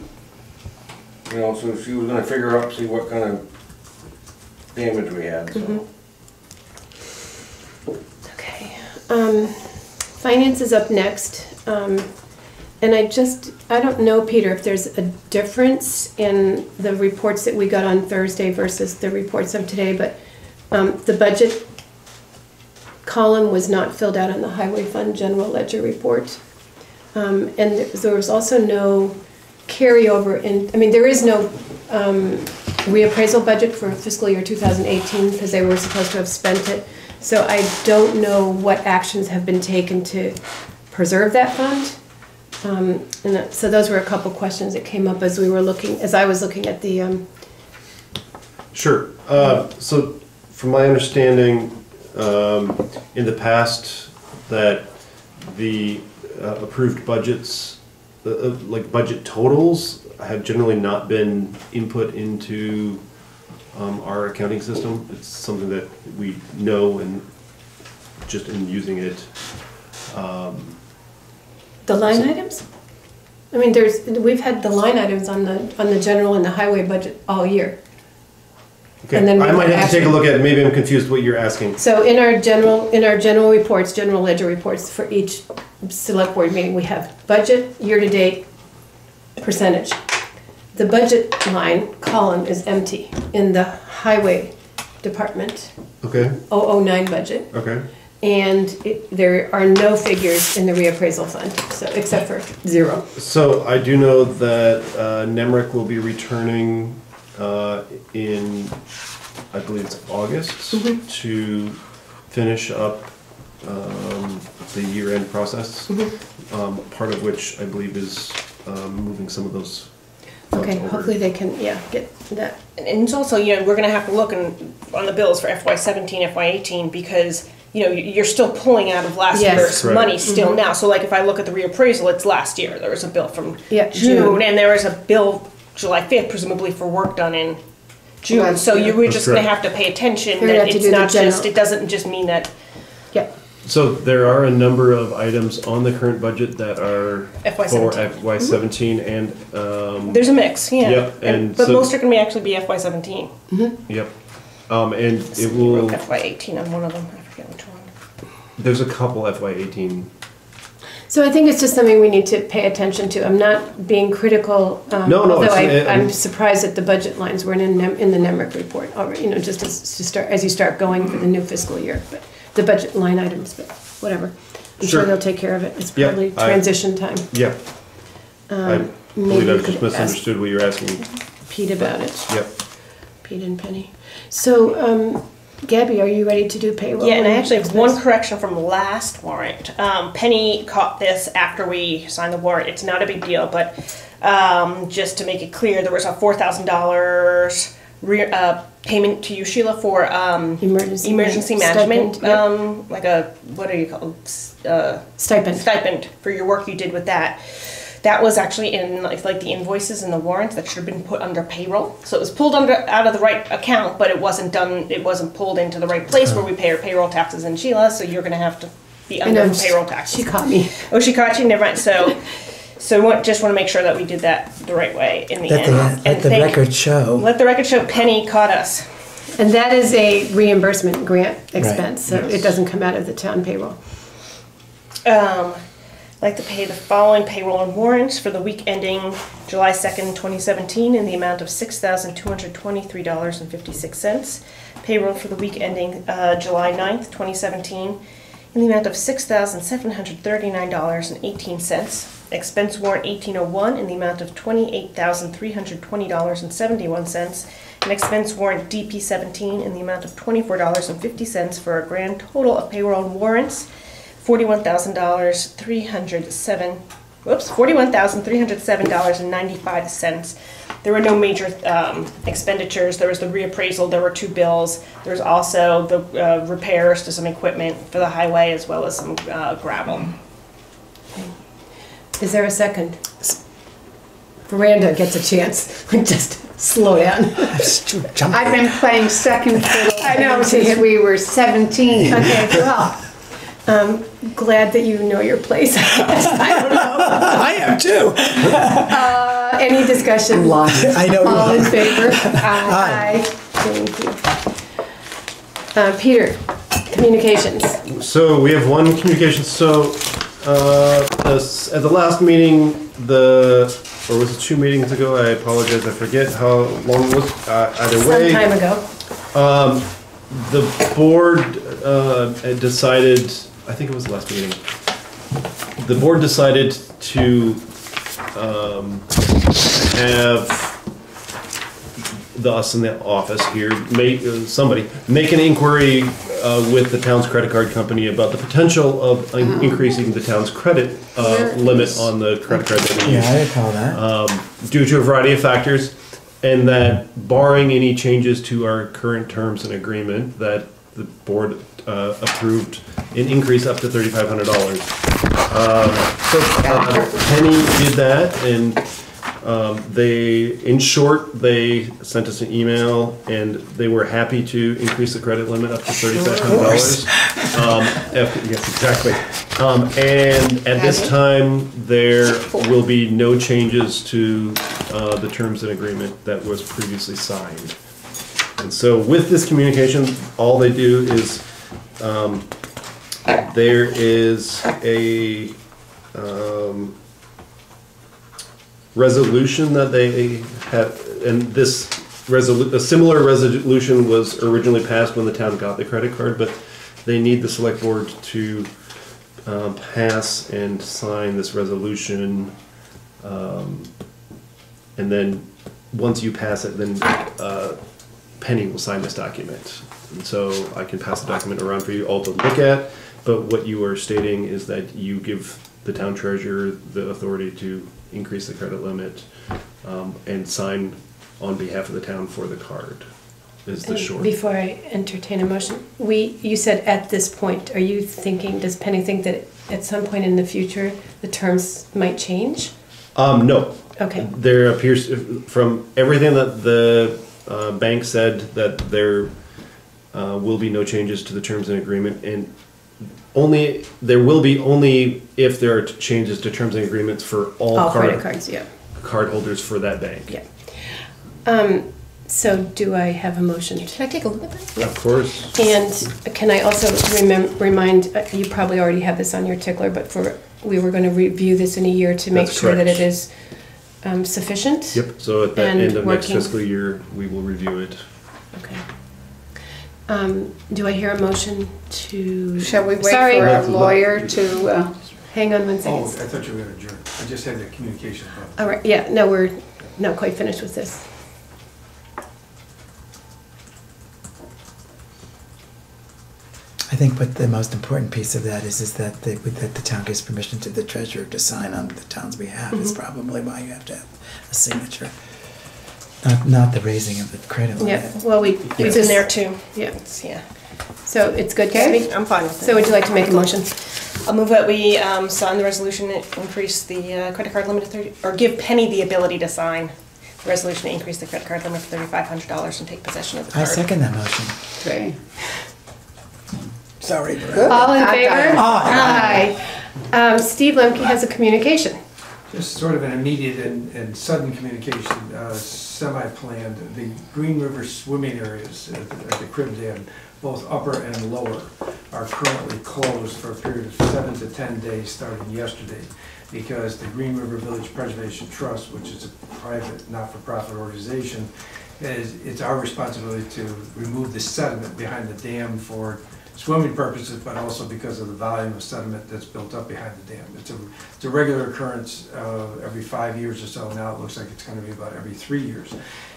you know, so she was gonna figure out, see what kind of damage we had, so. Okay. Finance is up next. And I don't know, Peter, if there's a difference in the reports that we got on Thursday versus the reports of today, but the budget column was not filled out on the Highway Fund General Ledger report. And there was also no carryover there is no reappraisal budget for fiscal year 2018 because they were supposed to have spent it. So I don't know what actions have been taken to preserve that fund. So those were a couple questions that came up as I was looking at the. Sure. So from my understanding, in the past, that the approved budgets, like budget totals, have generally not been input into our accounting system. It's something that we know and just in using it. The line items? I mean, we've had the line items on the general and the highway budget all year. Okay, And then I might have to take a actually- look at it. Maybe I'm confused what you're asking. So in our general reports, general ledger reports for each select board meeting, we have budget, year-to-date, percentage. The budget line column is empty in the highway department, Okay, 009 budget. okay. And there are no figures in the reappraisal fund, so except for 0. So I do know that Nemrick will be returning in, I believe it's August, to finish up the year-end process. Part of which I believe is moving some of those funds Okay, over. hopefully they can, get that. And it's also, we're gonna have to look on the bills for FY17, FY18, because, you're still pulling out of last Yes. year's Correct. money still now. So like if I look at the reappraisal, it's last year. There was a bill from Yeah, June, June. and there was a bill July 5th, presumably for work done in June. Last So year. you were That's just gonna correct. have to pay attention We're gonna that have to it's do the not just, general. it doesn't just mean that Yeah, So there are a number of items on the current budget that are for FY17. FY17 and, There's a mix, yeah. Yep, and but so- most are going to actually be FY17. yep. And it will, FY18 on one of them. I forget which one. there's a couple FY18. so I think it's just something we need to pay attention to. I'm not being critical, No, although it's- I'm surprised that the budget lines weren't in the NEMRIC report already, just as you start going for the new fiscal year. But the budget line items, but whatever. I'm sure Sure. they'll take care of it. It's Yeah, probably I- transition time. Yeah, I Maybe believe you I could just misunderstood what you're asking. ask Pete about it. Yep. Pete and Penny. So, Gabby, are you ready to do payroll? Yeah, and I actually have one expense? correction from last warrant. Penny caught this after we signed the warrant. It's not a big deal, but just to make it clear, there was a $4,000 payment to you, Sheila, for emergency management. Stipend, Like a, what do you call it? Stipend. Stipend for your work you did with that. That was actually in like the invoices and the warrants that should have been put under payroll. So it was pulled out of the right account, but it wasn't pulled into the right place where we pay our payroll taxes in Sheila, so you're gonna have to be under payroll taxes. She caught me. Oh, she caught you? Never mind. So So just want to make sure that we did that the right way in the Let end. let the record show. Let the record show Penny caught us. And that is a reimbursement grant expense, so Yes. it doesn't come out of the town payroll. I'd like to pay the following payroll and warrants for the week ending July 2nd, 2017 in the amount of $6,223.56. Payroll for the week ending July 9th, 2017 in the amount of $6,739.18. Expense warrant 1801 in the amount of $28,320.71. And expense warrant DP17 in the amount of $24.50 for a grand total of payroll and warrants $41,307.95. There were no major expenditures. There was the reappraisal, there were 2 bills. There was also the repairs to some equipment for the highway as well as some gravel. Is there a second? Veranda gets a chance. Just slow down. I've been playing second fiddle I know, since we were 17. Okay, well, glad that you know your place. I don't know. I am too. Any discussion? I know. All in favor? Aye. Thank you. Peter, communications. So we have one communication. So at the last meeting, or was it 2 meetings ago? I apologize. I forget how long it was. Either way, Some time ago. the board had decided. I think it was the last meeting. The board decided to have us in the office here make an inquiry with the town's credit card company about the potential of increasing the town's credit limit on the credit card that we use. Yeah, I recall that. Due to a variety of factors, and that barring any changes to our current terms and agreement, that the board approved an increase up to $3,500. Penny did that, and in short, they sent us an email, and they were happy to increase the credit limit up to $3,500. Yes, exactly. And at this time, there will be no changes to the terms and agreement that was previously signed. And so with this communication, all they do is, there is a resolution that they have, and this a similar resolution was originally passed when the town got the credit card, but they need the select board to pass and sign this resolution, and then once you pass it, then Penny will sign this document. And so I can pass the document around for you all to look at, but what you are stating is that you give the town treasurer the authority to increase the credit limit and sign on behalf of the town for the card, is the short. Before I entertain a motion, you said at this point, are you thinking, does Penny think that at some point in the future, the terms might change? No. Okay. There appears, from everything that the bank said, that there will be no changes to the terms and agreement, and there will be only if there are changes to terms and agreements for all credit cards, yeah. Card holders for that bank. Yeah. So do I have a motion? Can I take a look at that? Of course. And can I also remind, you probably already have this on your tickler, but we were going to review this in a year to make That's sure that correct. it is sufficient? Yep, so at the And end of next working. fiscal year, we will review it. Okay. Do I hear a motion to? Shall we wait Sorry. for a lawyer to, Hang on 1 Oh, second. I thought you were gonna adjourn. I just had the communication. All right, yeah, no, we're not quite finished with this. I think what the most important piece of that is that the town gives permission to the treasurer to sign on the town's behalf is probably why you have to have a signature. Not the raising of the credit limit. Yeah, well, we've It's in there too. Yeah, Yeah. so it's good, Gabby? I'm fine with it. So would you like to make a motion? I'll move that we sign the resolution to increase the credit card limit to 30, or give Penny the ability to sign the resolution to increase the credit card limit to $3,500 and take possession of the I card. second that motion. okay. Sorry. All in favor? Aye. Aye. Steve Lemke has a communication. Just sort of an immediate and sudden communication, semi-planned. The Green River swimming areas at the Crib Dam, both upper and lower, are currently closed for a period of 7 to 10 days starting yesterday, because the Green River Village Preservation Trust, which is a private, not-for-profit organization, it's our responsibility to remove the sediment behind the dam for swimming purposes, but also because of the volume of sediment that's built up behind the dam. It's a regular occurrence every 5 years or so. Now it looks like it's going to be about every 3 years.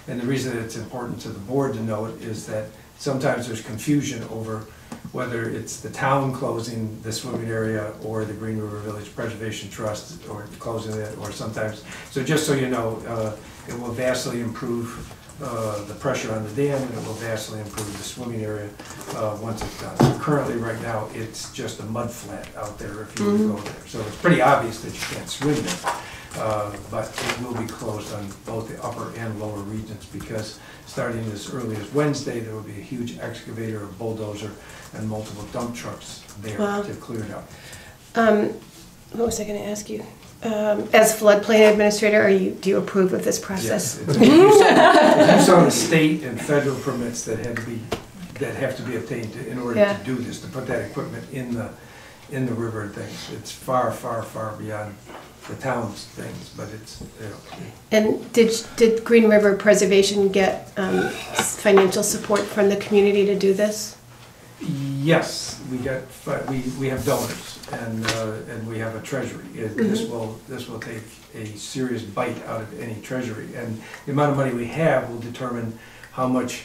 And the reason that it's important to the board to know it is that sometimes there's confusion over whether it's the town closing the swimming area or the Green River Village Preservation Trust or closing it, or sometimes. So just so you know, it will vastly improve the pressure on the dam, and it will vastly improve the swimming area once it's done. So currently, right now, it's just a mud flat out there if you were to go there. So it's pretty obvious that you can't swim there, but it will be closed on both the upper and lower regions, because starting as early as Wednesday, there will be a huge excavator, a bulldozer, and multiple dump trucks there to clear it up. What was I going to ask you? As floodplain administrator, do you approve of this process? Yes, you saw the state and federal permits that have to be obtained in order to do this, to put that equipment in the river and things. It's far, far, far beyond the town's things, but it's, you know. And did Green River Preservation get financial support from the community to do this? Yes, we have donors, and we have a treasury. This will take a serious bite out of any treasury, and the amount of money we have will determine how much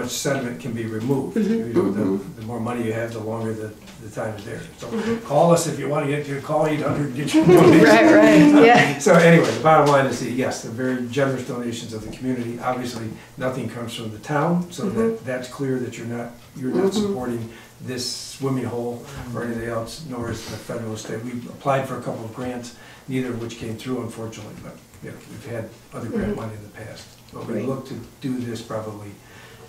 sediment can be removed. The more money you have, the longer the time is there. So call us if you want to get to call 800, get your donation. Right, yeah. So anyway, the bottom line is yes, the very generous donations of the community. Obviously, nothing comes from the town, so that's clear that you're not supporting this swimming hole or anything else, nor is the federal state. We applied for a couple of grants, neither of which came through, unfortunately, but we've had other grant money in the past. But we look to do this probably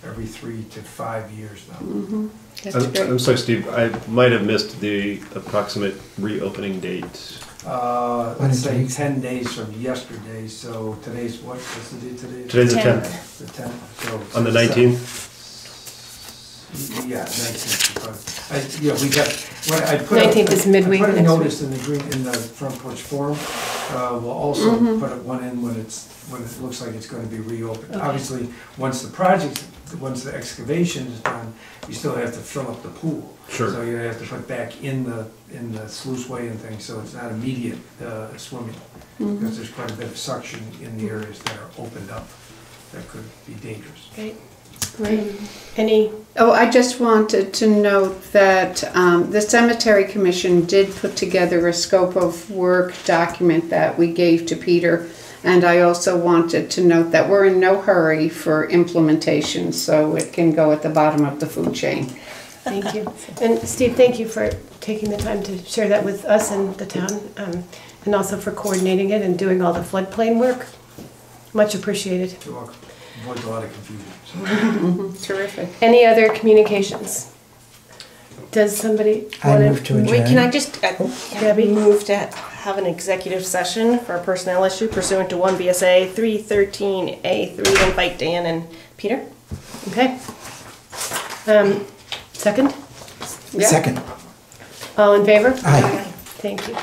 every 3 to 5 years now. I'm sorry, Steve, I might have missed the approximate reopening date. Let's say 10 days from yesterday, so today's what? What's the date today? Today's the 10th. The 10th. So on the 19th? Yeah, 19th. We got, I put 19th is midweek. I put a notice in the front porch forum. We'll also put one in when it looks like it's going to be reopened. Okay. Obviously, once the excavation is done, you still have to fill up the pool. Sure. So you have to put back in the sluiceway and things, so it's not immediate swimming, because there's quite a bit of suction in the areas that are opened up that could be dangerous. Great. Right. I just wanted to note that the Cemetery Commission did put together a scope of work document that we gave to Peder, and I also wanted to note that we're in no hurry for implementation, so it can go at the bottom of the food chain. Thank you. And Steve, thank you for taking the time to share that with us and the town, and also for coordinating it and doing all the floodplain work. Much appreciated. You're welcome. Avoids a lot of confusion. Terrific. Any other communications? Does somebody want move to adjourn. Wait, can I just Gabby? move to have an executive session for a personnel issue pursuant to 1 BSA 313A3, invite Dan and Peder? Okay. Second? Second. All in favor? Aye. Thank you.